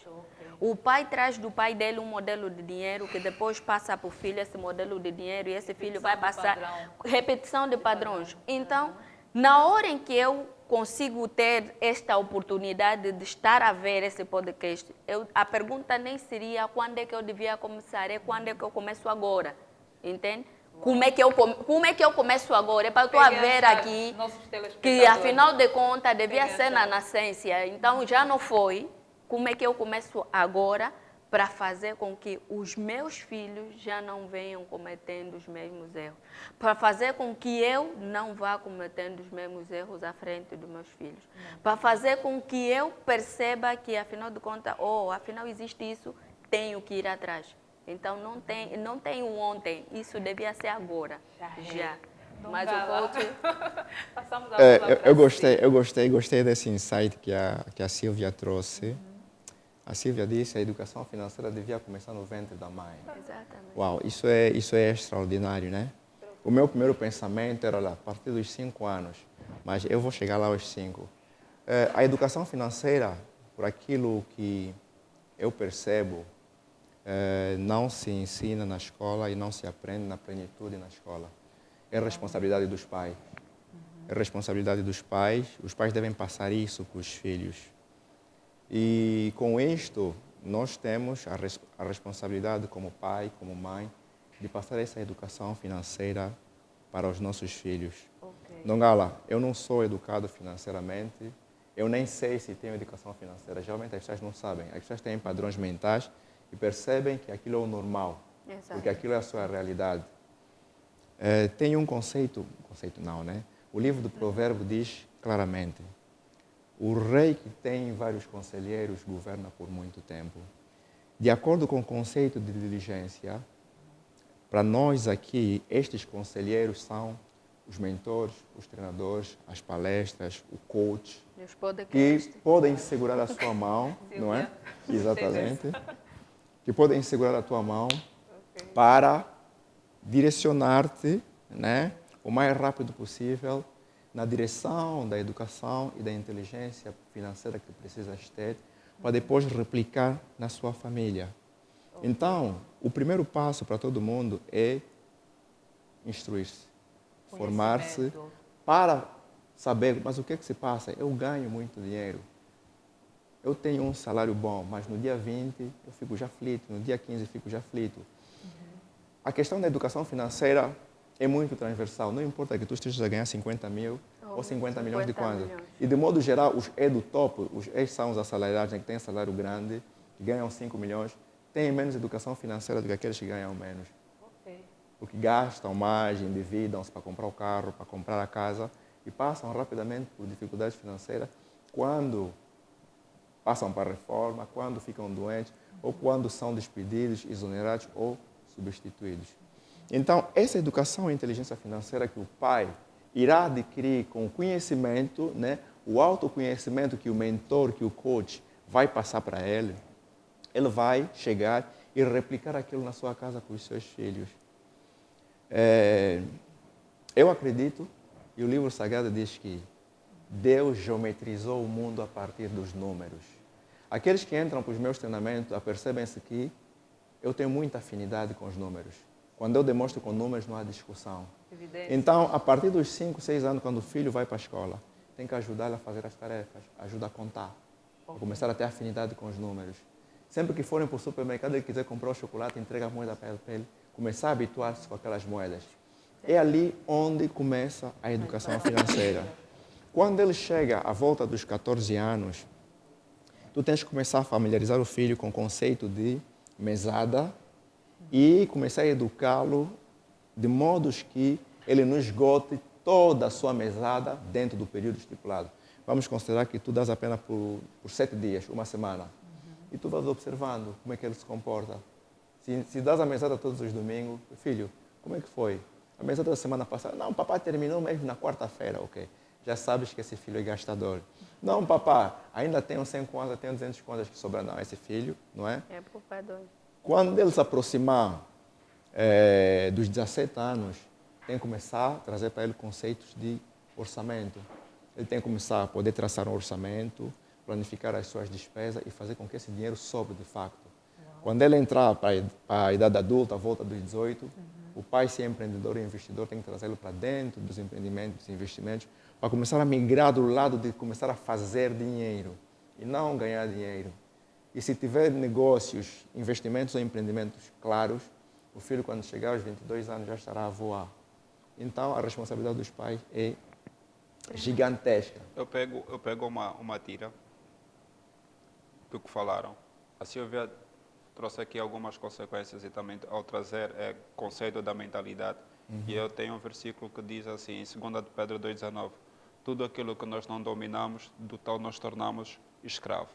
O pai traz do pai dele um modelo de dinheiro que depois passa para o filho esse modelo de dinheiro e esse filho vai passar repetição de padrões. Então, na hora em que eu consigo ter esta oportunidade de estar a ver esse podcast, a pergunta nem seria quando é que eu devia começar, é quando é que eu começo agora, entende? Como é que eu começo agora? É para eu estar a ver aqui que, afinal de contas, devia ser na nascença. Então, já não foi. Como é que eu começo agora para fazer com que os meus filhos já não venham cometendo os mesmos erros? Para fazer com que eu não vá cometendo os mesmos erros à frente dos meus filhos? Para fazer com que eu perceba que, afinal de contas, afinal existe isso, tenho que ir atrás. Então, não tem ontem, isso devia ser agora, já. Mas o coach... Passamos a eu gostei desse insight que a Silvia trouxe. A Silvia disse que a educação financeira devia começar no ventre da mãe. Exatamente. Uau, isso é extraordinário, né? O meu primeiro pensamento era lá, a partir dos 5 anos, mas eu vou chegar lá aos 5. A educação financeira, por aquilo que eu percebo, não se ensina na escola e não se aprende na plenitude na escola. É responsabilidade dos pais. É responsabilidade dos pais. Os pais devem passar isso para os filhos. E com isto, nós temos a responsabilidade como pai, como mãe, de passar essa educação financeira para os nossos filhos. Dongala, eu não sou educado financeiramente, eu nem sei se tenho educação financeira. Geralmente as pessoas não sabem. As pessoas têm padrões mentais e percebem que aquilo é o normal, porque aquilo é a sua realidade. Tem um conceito não, né? O livro do Provérbio diz claramente: o rei que tem vários conselheiros governa por muito tempo. De acordo com o conceito de diligência, para nós aqui, estes conselheiros são os mentores, os treinadores, as palestras, o coach, que podem segurar a sua mão, não é? Exatamente. Que podem segurar a tua mão para direcionar-te, né, o mais rápido possível na direção da educação e da inteligência financeira que precisas ter para depois replicar na sua família. Então, o primeiro passo para todo mundo é instruir-se, formar-se para saber, mas o que se passa? Eu ganho muito dinheiro. Eu tenho um salário bom, mas no dia 20 eu fico já aflito, no dia 15 eu fico já aflito. A questão da educação financeira é muito transversal. Não importa que tu estejas a ganhar 50 mil ou 50 milhões de quanto. E de modo geral, os do topo, esses são os assalariados, né, que têm salário grande, que ganham 5 milhões, têm menos educação financeira do que aqueles que ganham menos. Porque gastam mais, endividam-se para comprar o carro, para comprar a casa e passam rapidamente por dificuldades financeiras quando passam para a reforma, quando ficam doentes ou quando são despedidos, exonerados ou substituídos. Então, essa educação e inteligência financeira que o pai irá adquirir com o conhecimento, né, o autoconhecimento que o mentor, que o coach vai passar para ele, ele vai chegar e replicar aquilo na sua casa com os seus filhos. Eu acredito, e o livro sagrado diz que Deus geometrizou o mundo a partir dos números. Aqueles que entram para os meus treinamentos apercebem-se que eu tenho muita afinidade com os números. Quando eu demonstro com números, não há discussão. Evidência. Então, a partir dos 5, 6 anos, quando o filho vai para a escola, tem que ajudá-lo a fazer as tarefas, ajuda a contar, a começar a ter afinidade com os números. Sempre que forem para o supermercado e quiser comprar o chocolate, entrega a moeda para ele, começar a habituar-se com aquelas moedas. É ali onde começa a educação financeira. Quando ele chega à volta dos 14 anos, tu tens que começar a familiarizar o filho com o conceito de mesada e começar a educá-lo de modos que ele não esgote toda a sua mesada dentro do período estipulado. Vamos considerar que tu dás apenas por 7 dias, uma semana. E tu vas observando como é que ele se comporta. Se dás a mesada todos os domingos, filho, como é que foi? A mesada da semana passada? Não, papai terminou mesmo na quarta-feira, ok. Já sabes que esse filho é gastador. Não, papá, ainda tenho 100 contas, tenho 200 contas que sobram. Não, esse filho, não é? É poupador. Quando ele se aproximar dos 17 anos, tem que começar a trazer para ele conceitos de orçamento. ele tem que começar a poder traçar um orçamento, planificar as suas despesas e fazer com que esse dinheiro sobre de facto. Quando ele entrar para a idade adulta, a volta dos 18, o pai, se é empreendedor e investidor, tem que trazê-lo para dentro dos empreendimentos, dos investimentos, para começar a migrar do lado de começar a fazer dinheiro e não ganhar dinheiro. E se tiver negócios, investimentos ou empreendimentos claros, o filho, quando chegar aos 22 anos, já estará a voar. Então, a responsabilidade dos pais é gigantesca. Eu pego uma tira do que falaram. A Silvia trouxe aqui algumas consequências e também ao trazer conceito da mentalidade. E eu tenho um versículo que diz assim, em 2 de Pedro 2,19, tudo aquilo que nós não dominamos, do tal nós tornamos escravo.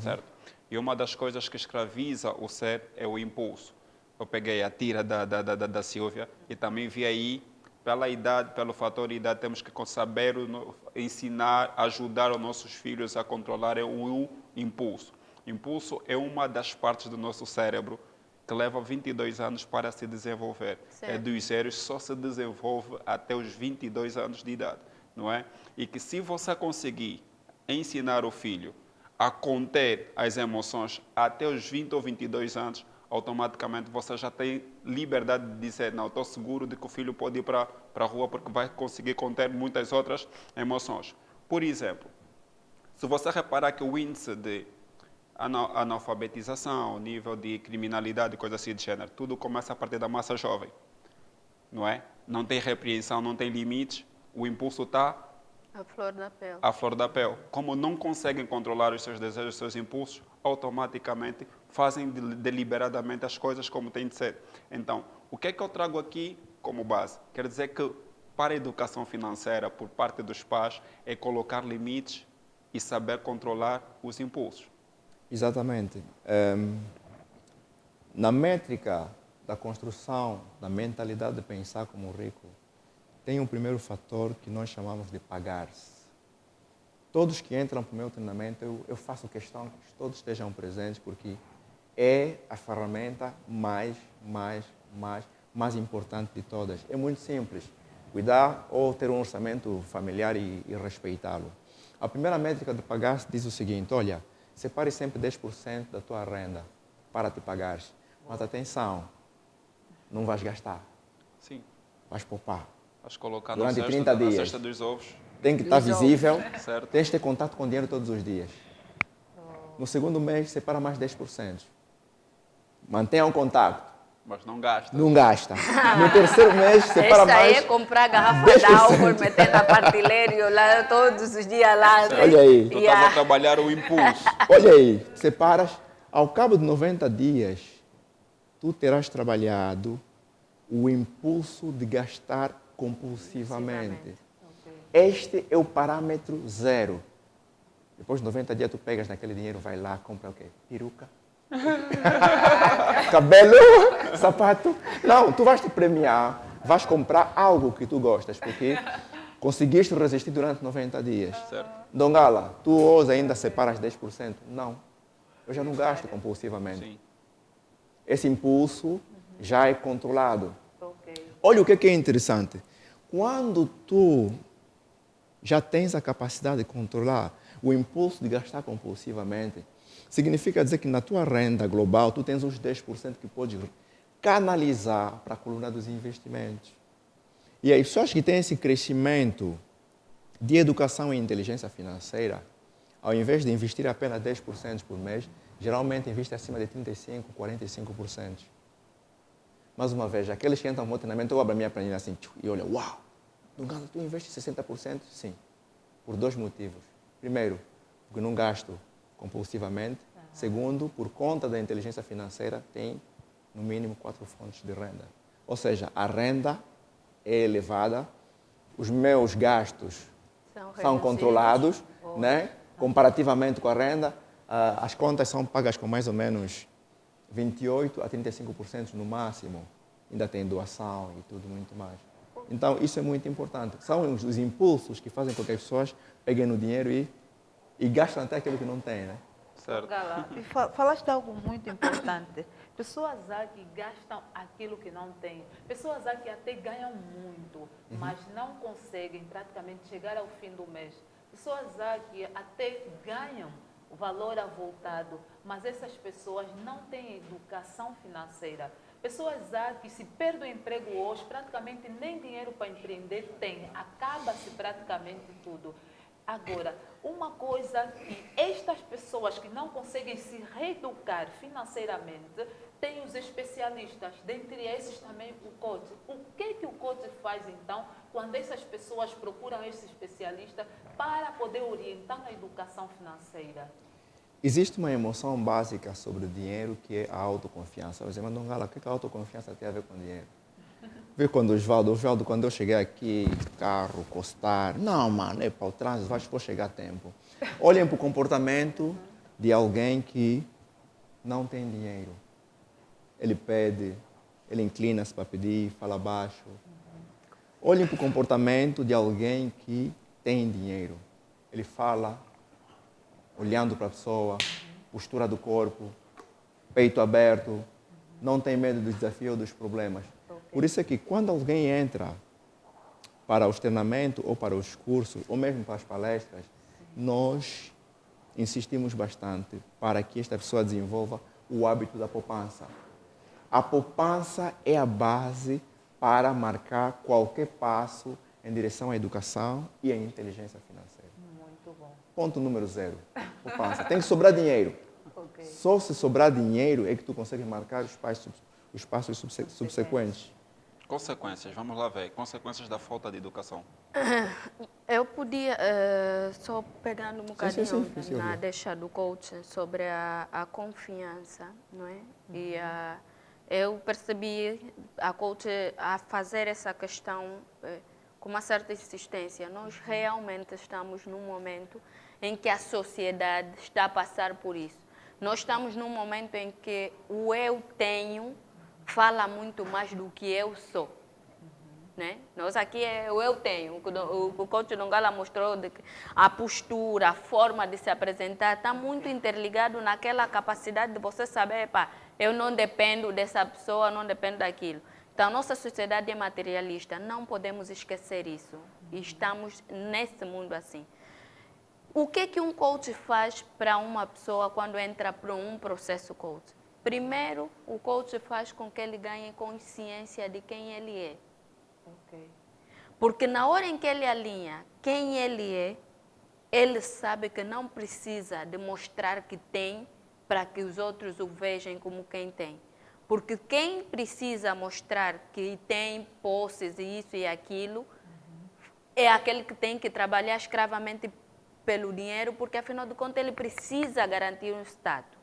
Certo? E uma das coisas que escraviza o ser é o impulso. Eu peguei a tira da Silvia e também vi aí, pela idade, pelo fator idade, temos que saber ensinar, ajudar os nossos filhos a controlar o impulso. Impulso é uma das partes do nosso cérebro que leva 22 anos para se desenvolver. Certo. É dos zeros, só se desenvolve até os 22 anos de idade, não é? E que se você conseguir ensinar o filho a conter as emoções até os 20 ou 22 anos, automaticamente você já tem liberdade de dizer, não, estou seguro de que o filho pode ir para a rua porque vai conseguir conter muitas outras emoções. Por exemplo, se você reparar que o índice de analfabetização, nível de criminalidade, coisa assim de gênero, tudo começa a partir da massa jovem, não é? Não tem repreensão, não tem limites, o impulso está A flor da pele. à flor da pele. Como não conseguem controlar os seus desejos, os seus impulsos, automaticamente fazem deliberadamente as coisas como tem de ser. Então, o que é que eu trago aqui como base? Quer dizer que para a educação financeira, por parte dos pais, é colocar limites e saber controlar os impulsos. Exatamente. Na métrica da construção da mentalidade de pensar como rico, tem um primeiro fator que nós chamamos de pagar-se. Todos que entram para o meu treinamento, eu faço questão que todos estejam presentes, porque é a ferramenta mais importante de todas. É muito simples. Cuidar ou ter um orçamento familiar e respeitá-lo. A primeira métrica de pagar-se diz o seguinte, olha, separe sempre 10% da tua renda para te pagares. Mas atenção, não vais gastar, Sim. vais poupar. Vais colocar Durante na 30 na dias. cesta dos ovos. Tem que estar visível, Certo. tens de ter contato com o dinheiro todos os dias. No segundo mês, separa mais 10%. Mantenha um contato, Mas não gasta. não gasta. No terceiro mês, separa Essa aí mais. é comprar garrafa de 10%. álcool, meter na partilheira e lá todos os dias lá. Olha aí. Tu E estás a trabalhar o impulso. Olha aí, separas. Ao cabo de 90 dias, tu terás trabalhado o impulso de gastar compulsivamente. Este é o parâmetro zero. Depois de 90 dias, tu pegas naquele dinheiro, vai lá, compra o quê? Peruca. Cabelo, sapato. Não, tu vais te premiar, vais comprar algo que tu gostas, porque conseguiste resistir durante 90 dias. Certo. Dongala, tu hoje ainda separas 10%? Não. Eu já não gasto compulsivamente. Sim. Esse impulso já é controlado. Ok. Olha o que é interessante. Quando tu já tens a capacidade de controlar o impulso de gastar compulsivamente, significa dizer que na tua renda global tu tens uns 10% que podes canalizar para a coluna dos investimentos. E as pessoas que têm esse crescimento de educação e inteligência financeira, ao invés de investir apenas 10% por mês, geralmente investem acima de 35%, 45%. Mais uma vez, aqueles que entram no meu treinamento, eu abro a minha planilha assim, e olha, uau, Dongala, tu investes 60%? Sim, por dois motivos. Primeiro, porque não gasto compulsivamente. Segundo, por conta da inteligência financeira, tem no mínimo 4 fontes de renda. Ou seja, a renda é elevada, os meus gastos são reduzidos. controlados, né? Comparativamente com a renda, as contas são pagas com mais ou menos 28% a 35% no máximo. Ainda tem doação e tudo muito mais. Então, isso é muito importante. São os impulsos que fazem com que as pessoas peguem no dinheiro e gastam até aquilo que não têm, né? Certo. Gala, falaste de algo muito importante. Pessoas aqui gastam aquilo que não têm. Pessoas aqui até ganham muito, mas não conseguem praticamente chegar ao fim do mês. Pessoas aqui até ganham o valor avultado, mas essas pessoas não têm educação financeira. Pessoas aqui, se perde o emprego hoje, praticamente nem dinheiro para empreender tem. Acaba-se praticamente tudo. Agora, uma coisa que estas pessoas que não conseguem se reeducar financeiramente, têm os especialistas, dentre esses também o coach. O que o coach faz então, quando essas pessoas procuram esse especialista para poder orientar na educação financeira? Existe uma emoção básica sobre o dinheiro que é a autoconfiança. Você mas Gala, o que a autoconfiança tem a ver com dinheiro? Vê quando o Osvaldo, quando eu cheguei aqui, carro, costar, não, mano, é para o trânsito, vou chegar a tempo. Olhem para o comportamento de alguém que não tem dinheiro. Ele pede, ele inclina-se para pedir, fala baixo. Olhem para o comportamento de alguém que tem dinheiro. Ele fala olhando para a pessoa, postura do corpo, peito aberto, não tem medo dos desafios ou dos problemas. Por isso é que quando alguém entra para o treinamento ou para os cursos, ou mesmo para as palestras, nós insistimos bastante para que esta pessoa desenvolva o hábito da poupança. A poupança é a base para marcar qualquer passo em direção à educação e à inteligência financeira. Muito bom. Ponto número 0, poupança. Tem que sobrar dinheiro. Okay. Só se sobrar dinheiro é que tu consegue marcar os passos subsequentes. Consequências, vamos lá ver. Consequências da falta de educação. Eu podia, só pegando um bocadinho sim, na deixa do coach sobre a confiança, não é? E eu percebi a coach a fazer essa questão com uma certa insistência. Nós realmente estamos num momento em que a sociedade está a passar por isso. Nós estamos num momento em que o eu tenho fala muito mais do que eu sou. Né? Nós aqui é o eu tenho. O coach Nongala mostrou a postura, a forma de se apresentar, está muito interligado naquela capacidade de você saber, pá, eu não dependo dessa pessoa, não dependo daquilo. Então, nossa sociedade é materialista, não podemos esquecer isso. E estamos nesse mundo assim. O que um coach faz para uma pessoa quando entra para um processo coach? Primeiro, o coach faz com que ele ganhe consciência de quem ele é. Okay. Porque na hora em que ele alinha quem ele é, ele sabe que não precisa demonstrar que tem para que os outros o vejam como quem tem. Porque quem precisa mostrar que tem posses e isso e aquilo, é aquele que tem que trabalhar escravamente pelo dinheiro, porque afinal de contas ele precisa garantir um status.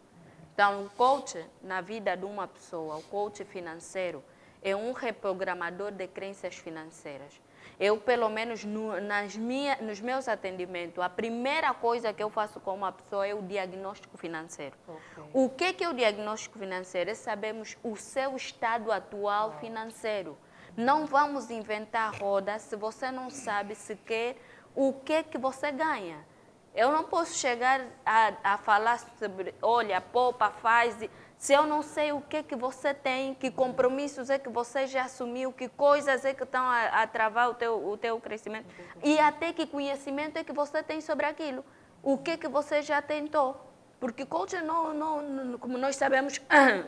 Então, o coach na vida de uma pessoa, o coach financeiro, é um reprogramador de crenças financeiras. Eu, pelo menos nos meus atendimentos, a primeira coisa que eu faço com uma pessoa é o diagnóstico financeiro. Okay. O que é o diagnóstico financeiro? É sabermos o seu estado atual financeiro. Não vamos inventar roda se você não sabe sequer o que você ganha. Eu não posso chegar a falar sobre, olha, poupa, faz, se eu não sei o que você tem, que compromissos é que você já assumiu, que coisas é que estão a travar o teu crescimento, e até que conhecimento é que você tem sobre aquilo, o que você já tentou. Porque coach como nós sabemos,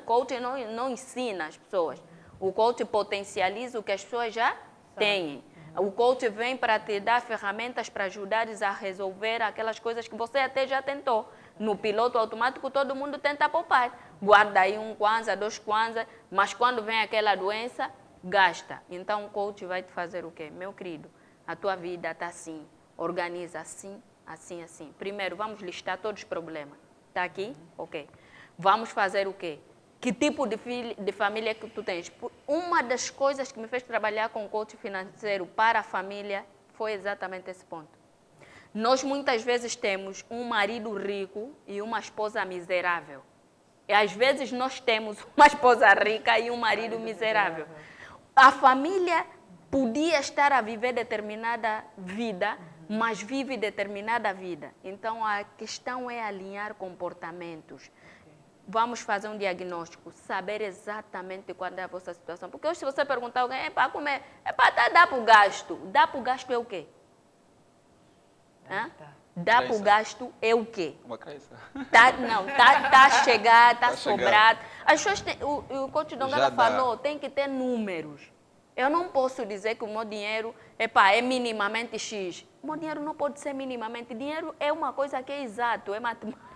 coach não ensina as pessoas. O coach potencializa o que as pessoas já têm. O coach vem para te dar ferramentas para ajudares a resolver aquelas coisas que você até já tentou. No piloto automático, todo mundo tenta poupar. Guarda aí 1 kwanza, 2 kwanza, mas quando vem aquela doença, gasta. Então, o coach vai te fazer o quê? Meu querido, a tua vida está assim, organiza assim, assim, assim. Primeiro, vamos listar todos os problemas. Está aqui? Ok. Vamos fazer o quê? Que tipo de família que tu tens? Uma das coisas que me fez trabalhar com coach financeiro para a família foi exatamente esse ponto. Nós muitas vezes temos um marido rico e uma esposa miserável. E às vezes nós temos uma esposa rica e um marido miserável. A família podia estar a viver determinada vida, mas vive determinada vida. Então, a questão é alinhar comportamentos. Vamos fazer um diagnóstico, saber exatamente qual é a vossa situação. Porque hoje, se você perguntar a alguém, é para comer, é para dar para o gasto. Dar para o gasto é o quê? Dar para o gasto é o quê? Uma crença. Tá a chegar, está sobrado. chegando. As pessoas o coach Dongala Já dá. falou, tem que ter números. Eu não posso dizer que o meu dinheiro é minimamente X. O meu dinheiro não pode ser minimamente. Dinheiro é uma coisa que é exato, é matemática.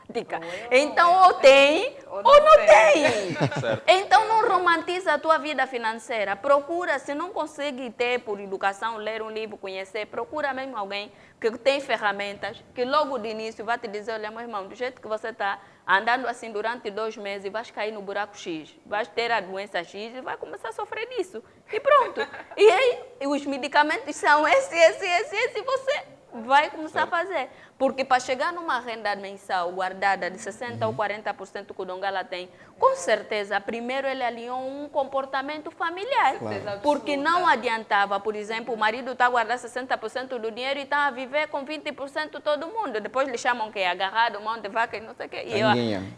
Então, ou tem ou não tem. Certo. Então, não romantiza a tua vida financeira. Procura, se não consegue ter por educação, ler um livro, conhecer, procura mesmo alguém que tem ferramentas, que logo de início vai te dizer, olha, meu irmão, do jeito que você está andando assim durante 2 meses, vais cair no buraco X, vais ter a doença X e vai começar a sofrer disso. E pronto. E aí, os medicamentos são esse, e você vai começar a fazer. Porque para chegar numa renda mensal guardada de 60% ou 40% que o Dongala tem, com certeza, primeiro ele alinhou um comportamento familiar. Claro. Porque não adiantava, por exemplo, o marido está a guardar 60% do dinheiro e está a viver com 20% todo mundo. Depois lhe chamam que é agarrado, mão de vaca e não sei o quê.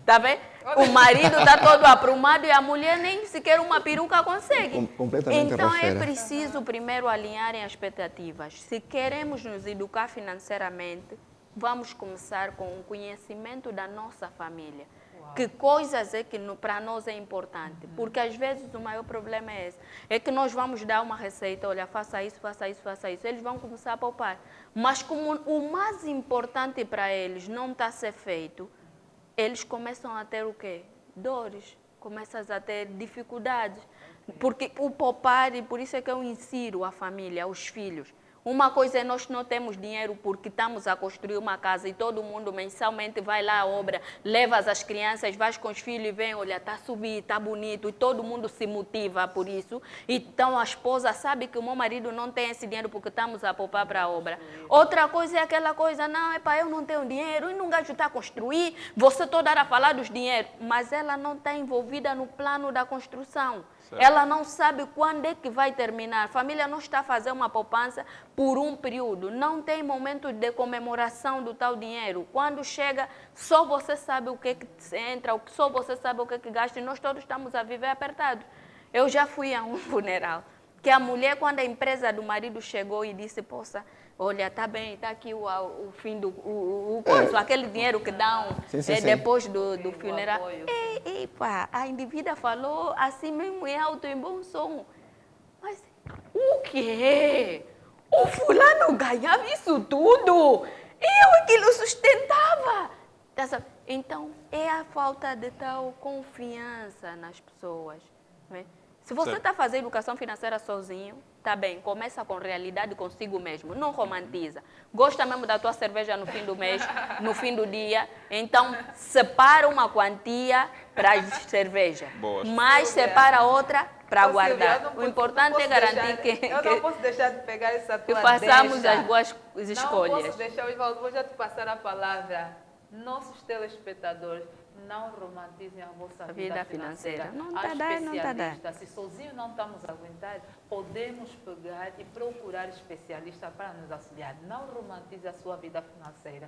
Tá vendo? O marido está todo aprumado e a mulher nem sequer uma peruca consegue. Completamente então rafeira. é preciso primeiro alinharem as expectativas. Se queremos nos educar financeiramente, vamos começar com o conhecimento da nossa família. Uau. Que coisas é que para nós é importante. Porque às vezes o maior problema é esse. É que nós vamos dar uma receita, olha, faça isso, faça isso, faça isso. Eles vão começar a poupar. Mas como o mais importante para eles não está a ser feito, eles começam a ter o quê? Dores. Começam a ter dificuldades. Porque o poupar, e por isso é que eu insiro a família, os filhos. Uma coisa é nós não temos dinheiro porque estamos a construir uma casa e todo mundo mensalmente vai lá à obra, levas as crianças, vais com os filhos e vem, olha, está a subir, está bonito, e todo mundo se motiva por isso. Então a esposa sabe que o meu marido não tem esse dinheiro porque estamos a poupar para a obra. Outra coisa é aquela coisa, não, eu não tenho dinheiro e não gajo está a construir, você toda hora a falar dos dinheiros, mas ela não está envolvida no plano da construção. Ela não sabe quando é que vai terminar. A família não está a fazer uma poupança por um período. Não tem momento de comemoração do tal dinheiro. Quando chega, só você sabe o que é que entra, só você sabe o que é que gasta. E nós todos estamos a viver apertados. Eu já fui a um funeral. Que a mulher, quando a empresa do marido chegou e disse, poxa, olha, tá bem, tá aqui o fim do aquele dinheiro que dão depois do funeral. Pá, a indivídua falou assim mesmo em alto e bom som. Mas o quê? O fulano ganhava isso tudo? Eu aquilo sustentava. Então, é a falta de tal confiança nas pessoas. Né? Se você está fazendo educação financeira sozinho, tá bem, começa com realidade consigo mesmo, não romantiza. Gosta mesmo da tua cerveja no fim do mês, no fim do dia, então separa uma quantia para a cerveja, mas separa outra para guardar. O importante é garantir que eu não posso deixar de pegar essa tua façamos as boas escolhas. Não posso deixar, Osvaldo, vou já te passar a palavra. Nossos telespectadores, não romantizem a vossa vida financeira. Não está dando. Se sozinho não estamos a aguentar, podemos pegar e procurar especialistas para nos auxiliar. Não romantize a sua vida financeira.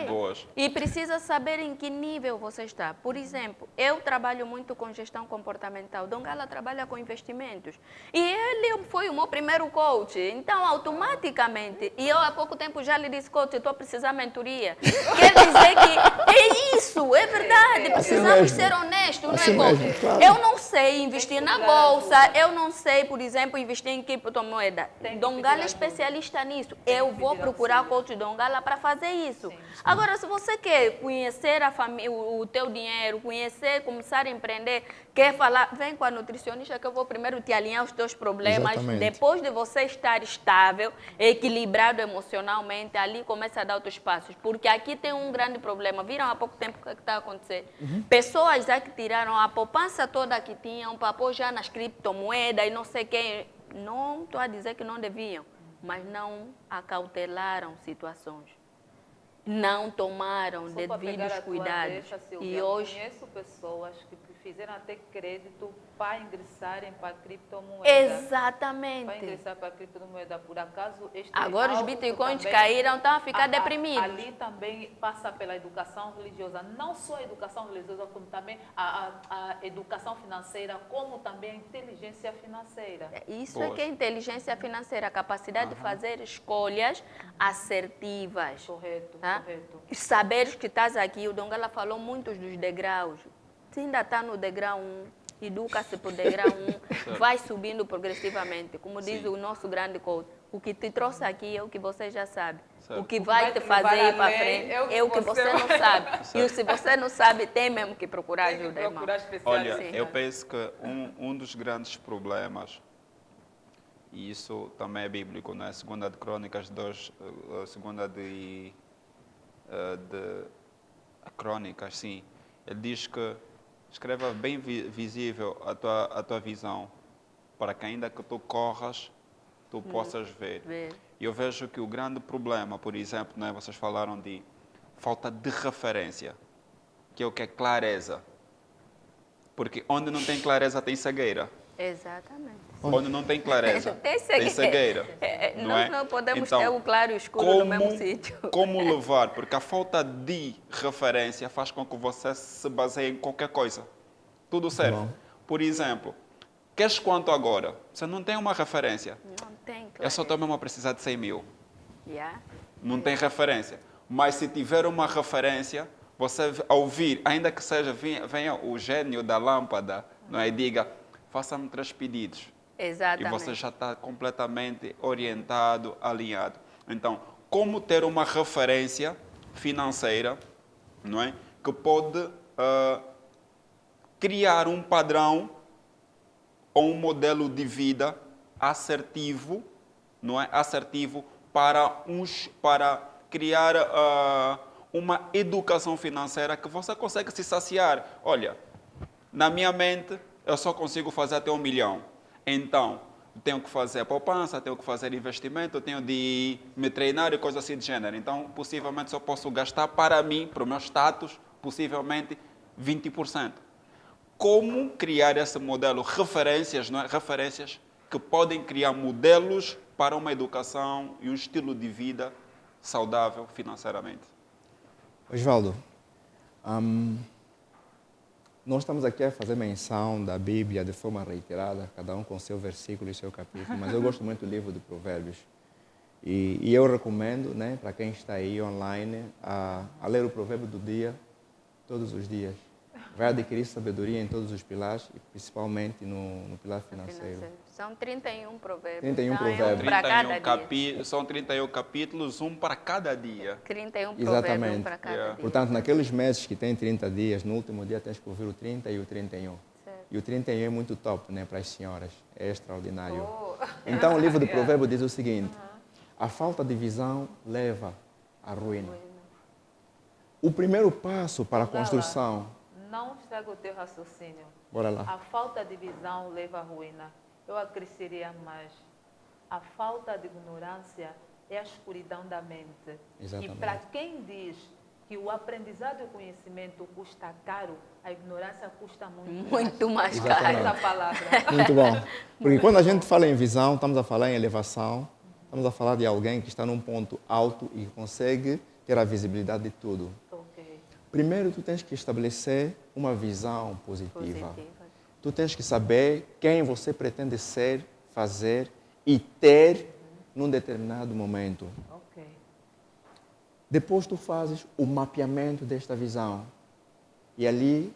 Boas. E precisa saber em que nível você está. Por exemplo, eu trabalho muito com gestão comportamental. Dongala trabalha com investimentos. E ele foi o meu primeiro coach. Então, automaticamente, e eu há pouco tempo já lhe disse, coach, eu estou a precisar de mentoria. Quer dizer que é isso, é verdade. Precisamos ser honestos, não é, coach? Claro. Eu não sei investir na bolsa, eu não sei, por exemplo, investir em criptomoeda. Dongala é especialista nisso. Eu vou procurar o coach Dongala para fazer isso. Sim. Agora, se você quer conhecer a família, o teu dinheiro, começar a empreender, quer falar, vem com a nutricionista que eu vou primeiro te alinhar os teus problemas. Exatamente. Depois de você estar estável, equilibrado emocionalmente, ali começa a dar outros passos. Porque aqui tem um grande problema. Viram há pouco tempo o que está acontecendo? Pessoas já que tiraram a poupança toda que tinham para pôr já nas criptomoedas e não sei quem. Não estou a dizer que não deviam, mas não acautelaram situações. Não tomaram devidos cuidados. E hoje conheço pessoas que fizeram até crédito para ingressarem para a criptomoeda. Para Exatamente. ingressar para a criptomoeda. Por acaso, este Agora os algo que bitcoins também- caíram, estão a ficar deprimidos. Ali também passa pela educação religiosa. Não só a educação religiosa, como também a educação financeira, como também a inteligência financeira. Isso é Pois. que é inteligência financeira, a capacidade de fazer escolhas assertivas. Correto, Tá? correto. Saberes que estás aqui, o Dongala falou muitos dos degraus. Se ainda está no degrau 1, educa-se por degrau 1, vai subindo progressivamente. Como diz Sim. o nosso grande coach, o que te trouxe aqui é o que você já sabe. Certo. O que O que vai vai te te fazer levar ir para além frente é o que você você não sabe. E se você não sabe, tem mesmo que procurar Tem que ajuda, irmão. procurar especialistas. Olha, eu penso que um dos grandes problemas, e isso também é bíblico, né? Segunda de Crônicas 2, segunda de Crônicas, sim. Ele diz que escreva bem visível a tua visão, para que ainda que tu corras, tu possas ver. E eu vejo que o grande problema, por exemplo, né, vocês falaram de falta de referência, que é o que é clareza. Porque onde não tem clareza tem cegueira. Exatamente. Onde não tem clareza Tem tem cegueira. cegueira. Não é? Não podemos Então, ter o claro e o escuro no mesmo sítio. Como levar? Porque a falta de referência faz com que você se baseie em qualquer coisa. Tudo serve. Bom. Por exemplo, queres quanto agora? Você não tem uma referência. Não tem Eu só clareza. estou mesmo a precisar de 100 mil. Yeah. Não tem referência. Mas se tiver uma referência, você ao ouvir, ainda que seja, venha o gênio da lâmpada, não é? E diga, faça-me 3 pedidos. Exatamente. E você já está completamente orientado, alinhado. Então, como ter uma referência financeira, não é? Que pode criar um padrão ou um modelo de vida assertivo, não é? Assertivo para criar uma educação financeira que você consegue se saciar. Olha, na minha mente, eu só consigo fazer até 1 milhão. Então, tenho que fazer poupança, tenho que fazer investimento, tenho de me treinar e coisas assim de gênero. Então, possivelmente, só posso gastar para mim, para o meu status, possivelmente 20%. Como criar esse modelo? Referências, não é? Referências que podem criar modelos para uma educação e um estilo de vida saudável financeiramente. Osvaldo, nós estamos aqui a fazer menção da Bíblia de forma reiterada, cada um com seu versículo e seu capítulo, mas eu gosto muito do livro de Provérbios. E eu recomendo, né, para quem está aí online, a ler o provérbio do dia todos os dias. Vai adquirir sabedoria em todos os pilares, e principalmente no pilar financeiro. São 31 provérbios. 31 então, é um provérbios. para cada dia. São 31 capítulos, um para cada dia. 31 provérbios, Exatamente. um para cada Yeah. dia. Portanto, naqueles meses que tem 30 dias, no último dia tens que ouvir o 30 e o 31. Certo. E o 31 é muito top, né, para as senhoras. É extraordinário. Oh. Então, o livro do Provérbio diz o seguinte: a falta de visão leva à ruína. O primeiro passo para a construção... Não estraga o teu raciocínio. Bora lá. A falta de visão leva à ruína. Eu acrescentaria mais. A falta de ignorância é a escuridão da mente. Exatamente. E para quem diz que o aprendizado e o conhecimento custa caro, a ignorância custa Muito mais Exatamente. caro. Essa palavra. Muito bom. Porque quando a gente fala em visão, estamos a falar em elevação, estamos a falar de alguém que está num ponto alto e consegue ter a visibilidade de tudo. Ok. Primeiro, tu tens que estabelecer uma visão positiva. Positiva. Tu tens que saber quem você pretende ser, fazer e ter num determinado momento. Ok. Depois tu fazes o mapeamento desta visão. E ali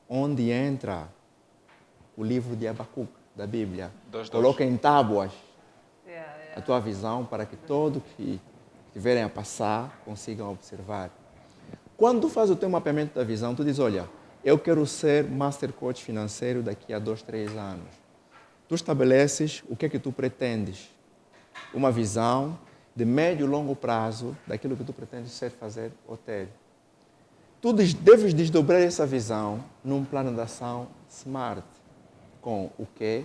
onde entra o livro de Abacuque, da Bíblia. Coloca em tábuas a tua visão para que todos que estiverem a passar consigam observar. Quando tu fazes o teu mapeamento da visão, tu diz, olha, eu quero ser Master Coach financeiro daqui a 2, 3 anos. Tu estabeleces o que é que tu pretendes. Uma visão de médio e longo prazo daquilo que tu pretendes ser, fazer ou ter. Tu deves desdobrar essa visão num plano de ação SMART, com o que,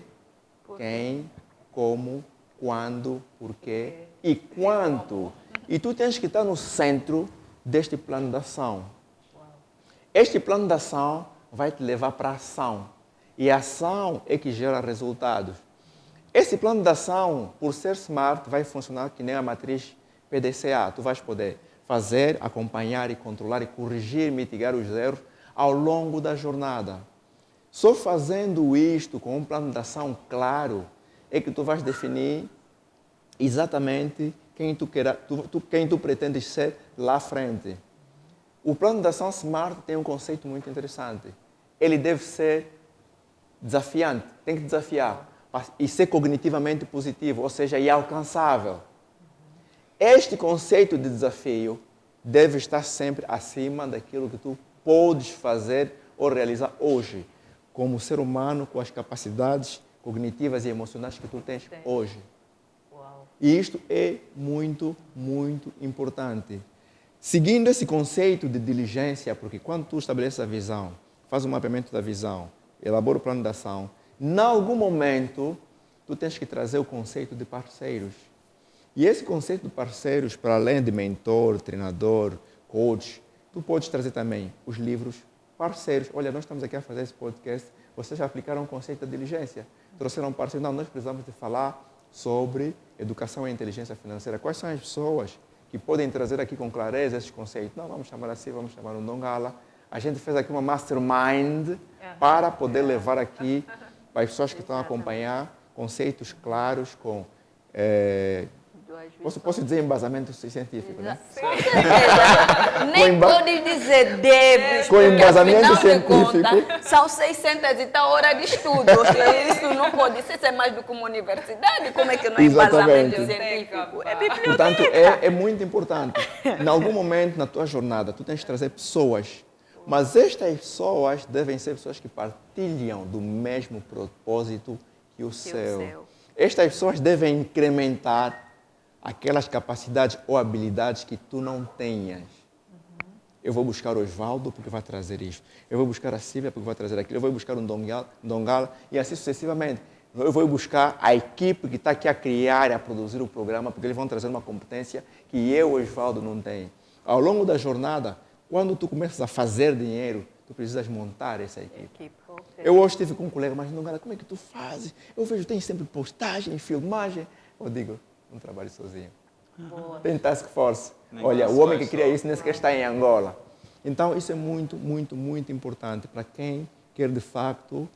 quem, como, quando, porquê e quanto. E tu tens que estar no centro deste plano de ação. Este plano de ação vai te levar para a ação. E a ação é que gera resultados. Esse plano de ação, por ser smart, vai funcionar que nem a matriz PDCA. Tu vais poder fazer, acompanhar e controlar e corrigir, mitigar os erros ao longo da jornada. Só fazendo isto com um plano de ação claro é que tu vais definir exatamente quem tu pretendes ser lá à frente. O plano de ação SMART tem um conceito muito interessante. Ele deve ser desafiante, tem que desafiar e ser cognitivamente positivo, ou seja, é alcançável. Este conceito de desafio deve estar sempre acima daquilo que tu podes fazer ou realizar hoje, como ser humano com as capacidades cognitivas e emocionais que tu tens hoje. Uau. E isto é muito, muito importante. Seguindo esse conceito de diligência, porque quando tu estabeleces a visão, faz um mapeamento da visão, elabora o plano de ação, em algum momento tu tens que trazer o conceito de parceiros. E esse conceito de parceiros, para além de mentor, treinador, coach, tu podes trazer também os livros parceiros. Olha, nós estamos aqui a fazer esse podcast, vocês já aplicaram o conceito da diligência. Trouxeram parceiros. Não, nós precisamos de falar sobre educação e inteligência financeira. Quais são as pessoas que podem trazer aqui com clareza esses conceitos? Não, vamos chamar assim, vamos chamar um Dongala. A gente fez aqui uma mastermind para poder levar aqui para as pessoas que estão a acompanhar conceitos claros com... Posso dizer embasamento científico, né? Nem pode dizer deves, com embasamento científico. São 600 e tal horas de estudo. Isso não pode ser, é mais do que uma universidade. Como é que não é embasamento científico? É biblioteca. Portanto, é muito importante. Em algum momento na tua jornada, tu tens que trazer pessoas. Mas estas pessoas devem ser pessoas que partilham do mesmo propósito que o seu. Estas pessoas devem incrementar aquelas capacidades ou habilidades que tu não tenhas. Eu vou buscar o Osvaldo porque vai trazer isto. Eu vou buscar a Silvia porque vai trazer aquilo. Eu vou buscar um Dongala e assim sucessivamente. Eu vou buscar a equipe que está aqui a criar e a produzir o programa porque eles vão trazer uma competência que eu, Osvaldo, não tenho. Ao longo da jornada, quando tu começas a fazer dinheiro, tu precisas montar essa equipe. Eu hoje estive com um colega, mas Dongala, como é que tu fazes? Eu vejo, tem sempre postagem, filmagem. Eu digo, não trabalho sozinho. Boa. Tem task force. Nem Olha, task o homem que force cria só. isso nem sequer está em Angola. Então, isso é muito, muito, muito importante para quem quer, de facto,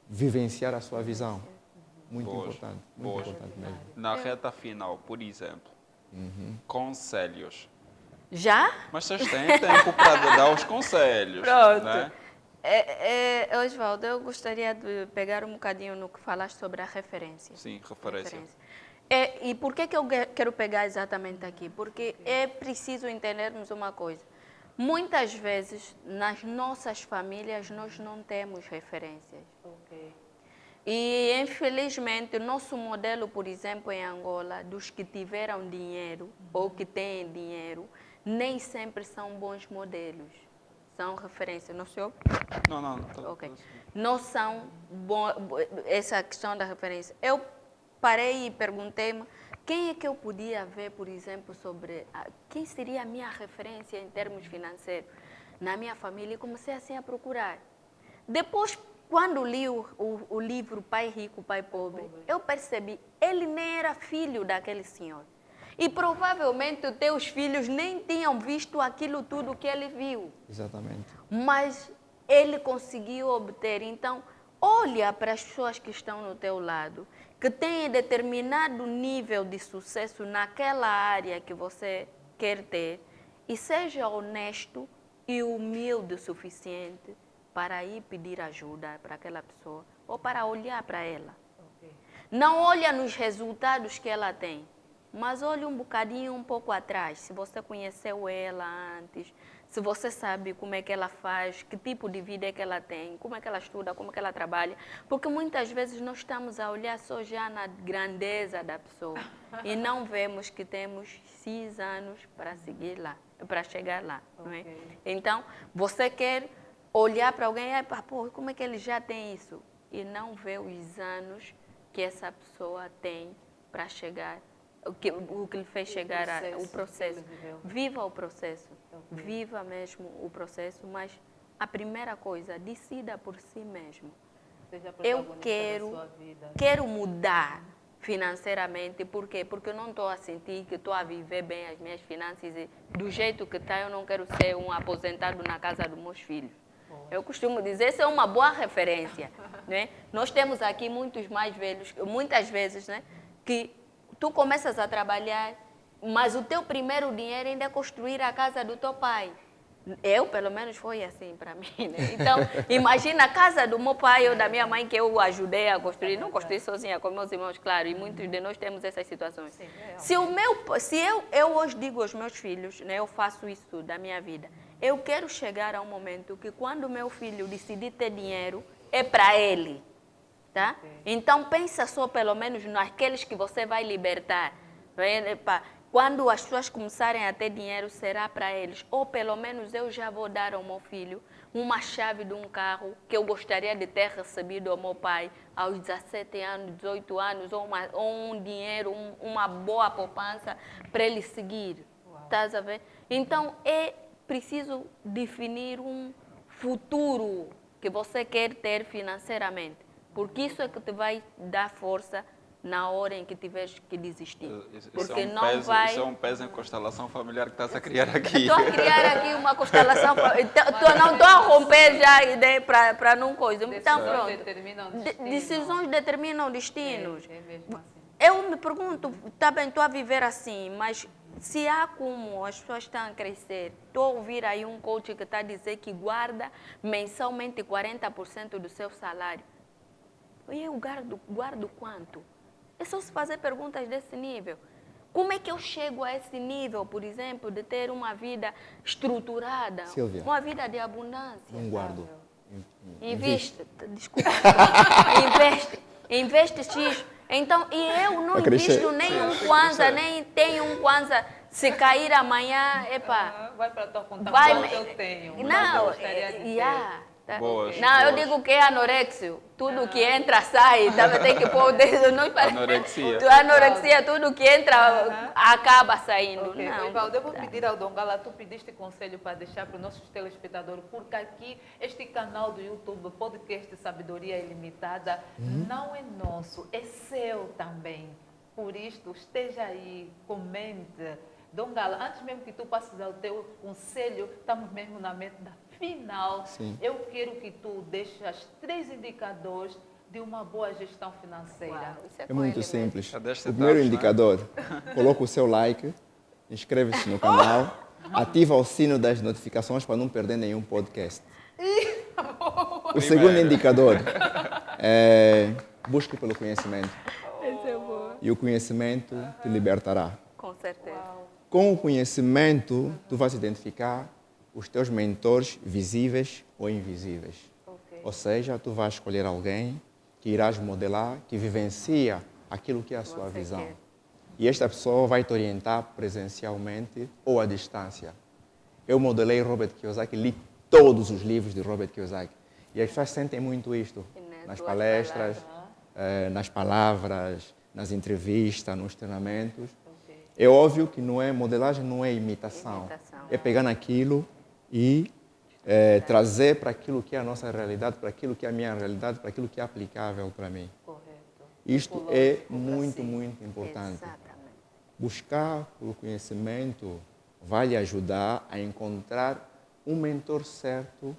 vivenciar a sua visão. Muito importante. Muito importante mesmo. Na reta final, por exemplo, conselhos. Já? Mas vocês têm tempo para dar os conselhos. Pronto. Né? Osvaldo, eu gostaria de pegar um bocadinho no que falaste sobre a referência. Sim, referência. E por que eu quero pegar exatamente aqui? Porque é preciso entendermos uma coisa. Muitas vezes, nas nossas famílias, nós não temos referências. E, infelizmente, o nosso modelo, por exemplo, em Angola, dos que tiveram dinheiro ou que têm dinheiro, nem sempre são bons modelos. São referências. Não sou? Não. Ok. Não são essa questão da referência. Eu parei e perguntei-me quem é que eu podia ver, por exemplo, sobre quem seria a minha referência em termos financeiros na minha família e comecei assim a procurar. Depois, quando li o livro Pai Rico, Pai Pobre, eu percebi ele nem era filho daquele senhor. E provavelmente os teus filhos nem tinham visto aquilo tudo que ele viu. Exatamente. Mas ele conseguiu obter. Então, olha para as pessoas que estão no teu lado, que têm determinado nível de sucesso naquela área que você quer ter, e seja honesto e humilde o suficiente para ir pedir ajuda para aquela pessoa ou para olhar para ela. Não olha nos resultados que ela tem, mas olha um bocadinho, um pouco atrás, se você conheceu ela antes, se você sabe como é que ela faz, que tipo de vida é que ela tem, como é que ela estuda, como é que ela trabalha. Porque muitas vezes nós estamos a olhar só já na grandeza da pessoa e não vemos que temos 6 anos para seguir lá, para chegar lá. Não é? Então, você quer olhar para alguém e pô, como é que ele já tem isso? E não vê os anos que essa pessoa tem para chegar, o que lhe fez chegar ao processo. Viva o processo. Viva mesmo o processo, mas a primeira coisa, decida por si mesmo. Seja Eu protagonista da sua vida. quero mudar financeiramente. Por quê? Porque eu não estou a sentir que estou a viver bem as minhas finanças e do jeito que está, eu não quero ser um aposentado na casa dos meus filhos. Eu costumo dizer, isso é uma boa referência. Né? Nós temos aqui muitos mais velhos, muitas vezes, né, que tu começas a trabalhar, mas o teu primeiro dinheiro ainda é construir a casa do teu pai. Eu, pelo menos, foi assim para mim. Né? Então, imagina a casa do meu pai ou da minha mãe que eu ajudei a construir. Não construí sozinha, com meus irmãos, claro, e muitos de nós temos essas situações. Sim, Se eu hoje digo aos meus filhos, né, eu faço isso da minha vida, eu quero chegar a um momento que quando meu filho decidir ter dinheiro, é para ele. Tá? Então, pensa só pelo menos naqueles que você vai libertar. Quando as pessoas começarem a ter dinheiro, será para eles. Ou pelo menos eu já vou dar ao meu filho uma chave de um carro que eu gostaria de ter recebido ao meu pai aos 17 anos, 18 anos, ou um dinheiro, uma boa poupança para ele seguir. Estás a ver? Então, é preciso definir um futuro que você quer ter financeiramente. Porque isso é que te vai dar força na hora em que tiveres que desistir. Porque Isso é um peso em constelação familiar que estás a criar aqui. Estou a criar aqui uma constelação. Não estou a romper já a ideia para não coisa. Então, pronto. Decisões determinam destinos. É mesmo assim. Eu me pergunto, tá bem, estou a viver assim, mas se há como as pessoas estão a crescer, estou a ouvir aí um coach que está a dizer que guarda mensalmente 40% do seu salário. E eu guardo quanto? É só se fazer perguntas desse nível. Como é que eu chego a esse nível, por exemplo, de ter uma vida estruturada, Silvia, uma vida de abundância? não guardo. Investe, desculpa, investe X. Então, e eu não invisto nem um Kwanza, nem tenho um Kwanza. Se cair amanhã, epa. Vai para a tua conta, Vai, quanto eu tenho. Não, gostaria de ter. Boas, não, eu boas. digo que é anorexio. Tudo que entra, sai. Tem que pôr o dedo. Anorexia. Anorexia, tudo que entra, acaba saindo. Okay. Não, Ivaldo, eu vou pedir ao Dongala, tu pediste conselho para deixar para os nossos telespectadores, porque aqui, este canal do YouTube, Podcast Sabedoria Ilimitada, não é nosso, é seu também. Por isto, esteja aí, comente. Dongala, antes mesmo que tu passes ao teu conselho, estamos mesmo na meta final. Sim. Eu quero que tu deixes as 3 indicadores de uma boa gestão financeira. Uau, isso É com muito ele simples. Já deste O primeiro etapas, né? indicador, coloca o seu like, inscreve-se no canal, ativa o sino das notificações para não perder nenhum podcast. O segundo indicador é busque pelo conhecimento. Esse é bom. E o conhecimento te libertará. Com certeza. Com o conhecimento, tu vais identificar os teus mentores visíveis ou invisíveis. Ok. Ou seja, tu vais escolher alguém que irás modelar, que vivencia aquilo que é a sua Você visão. quer. E esta pessoa vai te orientar presencialmente ou à distância. Eu modelei Robert Kiyosaki, li todos os livros de Robert Kiyosaki. E as pessoas sentem muito isto nas tuas palestras, nas palavras, nas entrevistas, nos treinamentos. Ok. É óbvio que não é modelagem, não é imitação. Imitação. É pegar naquilo e trazer para aquilo que é a nossa realidade, para aquilo que é a minha realidade, para aquilo que é aplicável para mim. Correto. Isto é muito, muito importante. Exatamente. Buscar o conhecimento vai lhe ajudar a encontrar um mentor certo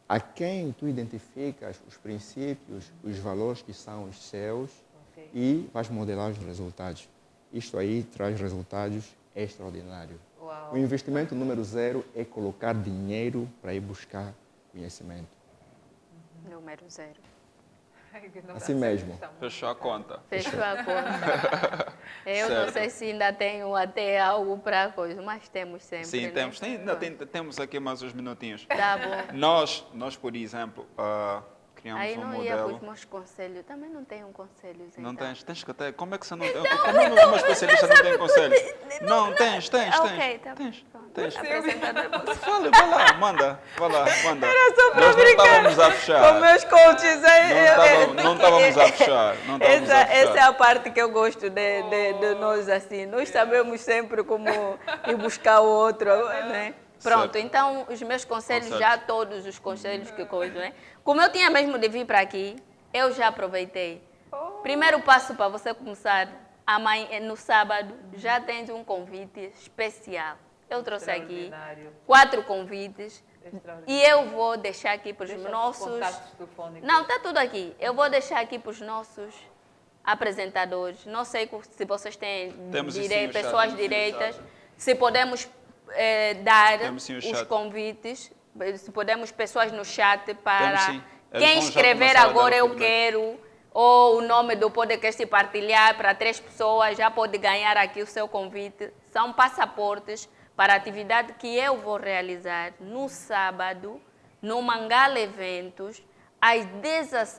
a quem tu identificas os princípios, os valores que são os seus Ok. e vais modelar os resultados. Isto aí traz resultados extraordinários. Uau. O investimento número 0 é colocar dinheiro para ir buscar conhecimento. Número 0. Assim mesmo. Fechou a conta. Fechou a conta. Eu não Certo. sei se ainda tenho até algo para coisa, mas temos sempre. Sim, né? temos. Temos aqui mais uns minutinhos. Tá bom. Nós por exemplo, criamos Aí um não ia para modelo. os meus conselhos. Também não tenho conselhos. Não então. tens que ter. Como é que você não tem? Como uma especialista não tem conselhos? Não, tens. Ok, tá bom. Tens. Pronto. Tens. Apresentador. Fala, vai lá, manda. Nós não estávamos a fechar. Com meus coaches, Não estávamos a fechar. Não estávamos a essa é fechar. a parte que eu gosto de nós assim. Nós sabemos sempre como ir buscar o outro, né? Pronto, Certo. então os meus conselhos, Conselhos. já todos os conselhos que coisa, né? Como eu tinha mesmo de vir para aqui, eu já aproveitei. Primeiro passo para você começar, amanhã, no sábado, já tens um convite especial. Eu trouxe aqui Extraordinário. 4 convites Extraordinário. e eu vou deixar aqui para os Deixa os nossos... contatos telefônicos. Não, está tudo aqui. Eu vou deixar aqui para os nossos apresentadores. Não sei se vocês têm Temos sim o chat, pessoas temos sim o direitas, chat. se podemos dar Temos sim o os chat. convites, se podemos pessoas no chat para Temos sim. Eles quem vão já escrever começar a dar agora o eu feedback. quero, ou o nome do podcast e partilhar para 3 pessoas, já pode ganhar aqui o seu convite. São passaportes para a atividade que eu vou realizar no sábado, no Mangala Eventos,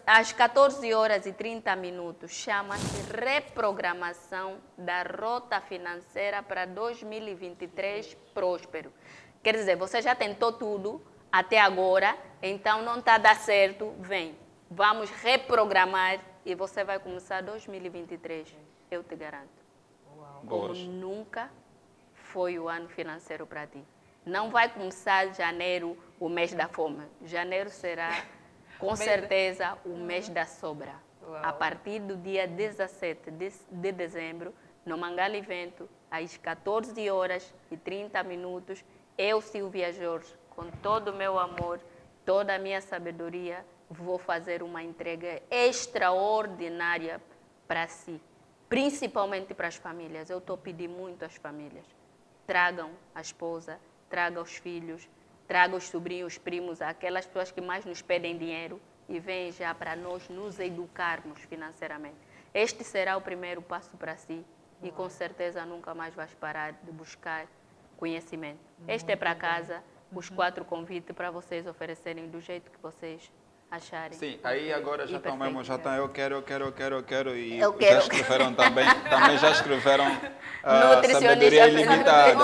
às 14 horas e 30 minutos. Chama-se Reprogramação da Rota Financeira para 2023 Próspero. Quer dizer, você já tentou tudo até agora, então não está a dar certo, vem. Vamos reprogramar e você vai começar 2023, eu te garanto. Como Boas. nunca foi o ano financeiro para ti. Não vai começar janeiro, o mês da fome. Janeiro será, com certeza, o mês da sobra. A partir do dia 17 de dezembro, no Mangala Evento, às 14 horas e 30 minutos, eu, Silvia Jorge, com todo o meu amor, toda a minha sabedoria, vou fazer uma entrega extraordinária para si, principalmente para as famílias. Eu estou pedindo muito às famílias. Tragam a esposa, tragam os filhos, tragam os sobrinhos, os primos, aquelas pessoas que mais nos pedem dinheiro e vêm já para nós nos educarmos financeiramente. Este será o primeiro passo para si e com certeza nunca mais vais parar de buscar conhecimento. Este é para casa, os 4 convites para vocês oferecerem do jeito que vocês acharem. Sim, aí agora já E estão mesmo, já perfeito. estão, eu quero e Eu já quero. escreveram também já escreveram Nutricionista sabedoria ilimitada.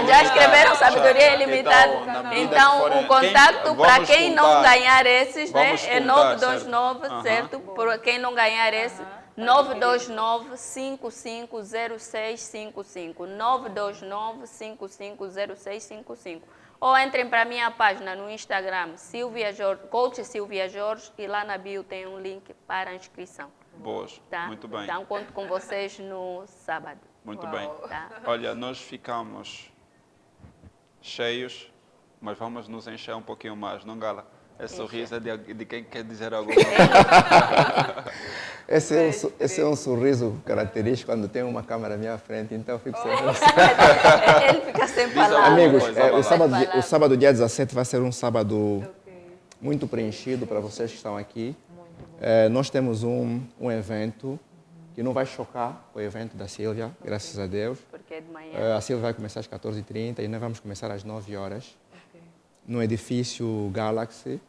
já escreveram sabedoria ilimitada. Então, na medida que Então, forem- o contato vamos para quem não contar. ganhar esses, né, Vamos é contar, 929, certo? Para quem não ganhar esse, 929-550655. 929-550655. Ou entrem para a minha página no Instagram, Silvia Jorge, Coach Silvia Jorge, e lá na bio tem um link para a inscrição. Boas, Tá? muito bem, Então, conto com vocês no sábado. muito bem. Tá? Olha, nós ficamos cheios, mas vamos nos encher um pouquinho mais, não, Gala? É sorriso de quem quer dizer alguma coisa. Esse é um sorriso característico quando tem uma câmera à minha frente, então eu fico sempre Ele fica sem Diz alguma palavras. Amigos, coisa, vai lá. o sábado dia 17 vai ser um sábado muito preenchido para vocês que estão aqui. Nós temos um evento que não vai chocar o evento da Silvia, graças a Deus. Porque é de manhã. A Silvia vai começar às 14h30 e nós vamos começar às 9 horas. No edifício Galaxy,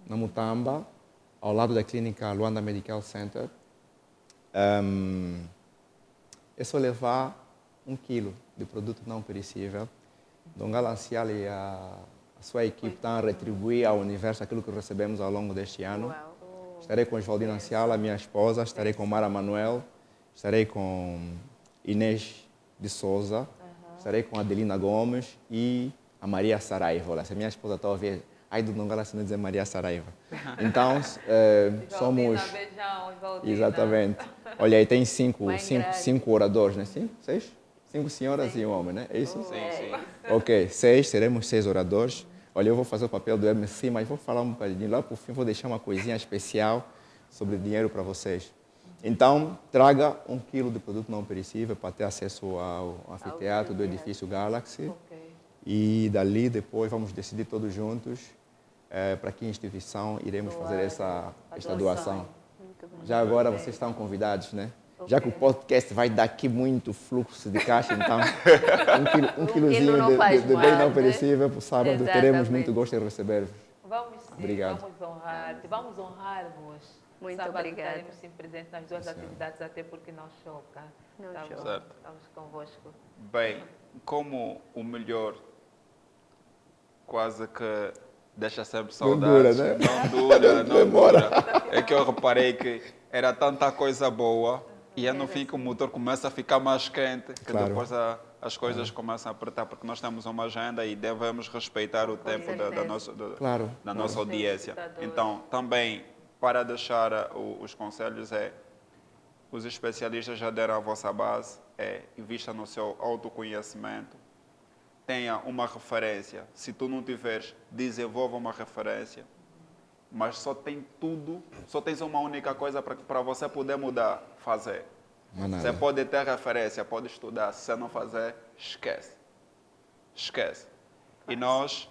na Mutamba, ao lado da clínica Luanda Medical Center. É só levar 1 quilo de produto não perecível. Dom Galancial e a sua equipe estão a retribuir ao universo aquilo que recebemos ao longo deste ano. Uau. Estarei com Oswaldina Anciala, minha esposa, estarei com Mara Manuel, estarei com Inês de Souza, estarei com Adelina Gomes e a Maria Saraiva. Olha, se a minha esposa está a ouvir, ai do Dom Galancial dizer Maria Saraiva. Então, somos... Beijão, Oswaldina. Exatamente. Olha, aí tem cinco Mãe grande. oradores, né? 6? 5 senhoras e um homem, né? É isso? Sim, sim. Ok, seremos 6 oradores. Olha, eu vou fazer o papel do MC, mas vou falar um bocadinho. Lá por fim, vou deixar uma coisinha especial sobre dinheiro para vocês. Então, traga 1 quilo de produto não perecível para ter acesso ao anfiteatro do edifício Galaxy. E dali, depois, vamos decidir todos juntos para que instituição iremos fazer esta doação. Já agora vocês estão convidados, né? Já que o podcast vai dar aqui muito fluxo de caixa, então um quilozinho não de faz bem mal, não né? perecível para o sábado, teremos Exatamente. muito gosto em receber-vos. Vamos sim, Obrigado. vamos honrar-vos. Muito Sábado obrigada. estaremos sim presentes nas 2 atividades, até porque não choca. Não Tá choca. bom? Certo. Estamos convosco. Bem, como o melhor quase que deixa sempre dura, saudades. né? Não dura, não dura. É que eu reparei que era tanta coisa boa E é no fim que o motor começa a ficar mais quente, que Claro. depois as coisas começam a apertar, porque nós temos uma agenda e devemos respeitar o tempo certeza. Claro, da claro. nossa audiência. Espectadores. Então, também, para deixar os conselhos, os especialistas já deram a vossa base, invista no seu autoconhecimento, tenha uma referência. Se tu não tiveres, desenvolva uma referência. Mas só tens uma única coisa para você poder mudar, fazer. Mas nada. Você pode ter referência, pode estudar, se você não fazer, esquece. Esquece. E nós,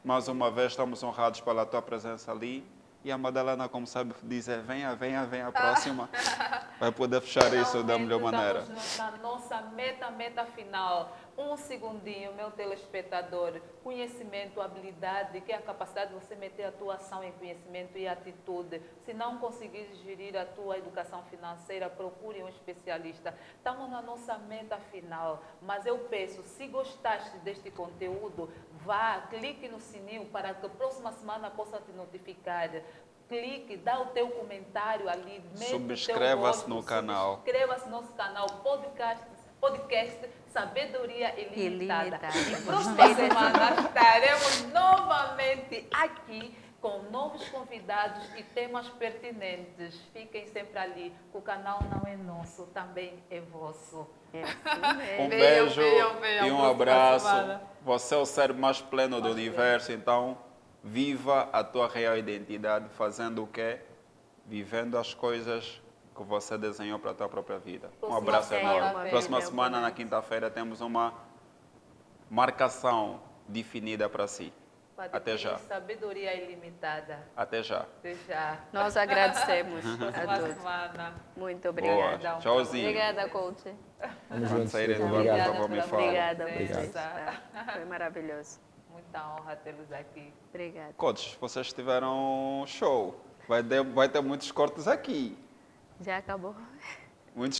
mais uma vez, estamos honrados pela tua presença ali. E a Madalena, como sabe dizer, venha, venha, venha a próxima, vai poder fechar isso da melhor maneira. Estamos na nossa meta final. Um segundinho, meu telespectador. Conhecimento, habilidade, que é a capacidade de você meter a tua ação em conhecimento e atitude. Se não conseguires gerir a tua educação financeira, procure um especialista. Estamos na nossa meta final, mas eu peço, se gostaste deste conteúdo, vá, clique no sininho para que a próxima semana possa te notificar. Clique, dá o teu comentário ali, mete Subscreva-se o teu gosto, no canal. Subscreva-se no nosso canal, podcast Sabedoria Ilimitada. Ilimitada. E próxima Gostei dessa. semana estaremos novamente aqui com novos convidados e temas pertinentes. Fiquem sempre ali, que o canal não é nosso, também é vosso. É assim mesmo. Um Venham, beijo venham, venham, e um próxima abraço. semana. Você é o ser mais pleno do universo, então viva a tua real identidade, fazendo o quê? Vivendo as coisas que você desenhou para a tua própria vida. Um Próxima abraço semana, enorme. beijo. Próxima semana, na quinta-feira, temos uma marcação definida para si. Para Até adquirir já. Sabedoria ilimitada. Até já. Até já. Nós agradecemos a Próxima todos. semana. Muito Boa. obrigada. Tchauzinho. Obrigada, coach. Vamos Quando juntos. saírem do Obrigado. avião, por favor, me pela falem. Obrigada a presença. vocês. Tá? Foi maravilhoso. Muita honra tê-los aqui. Obrigada. Coaches, vocês tiveram um show. Vai ter muitos cortes aqui. Já acabou?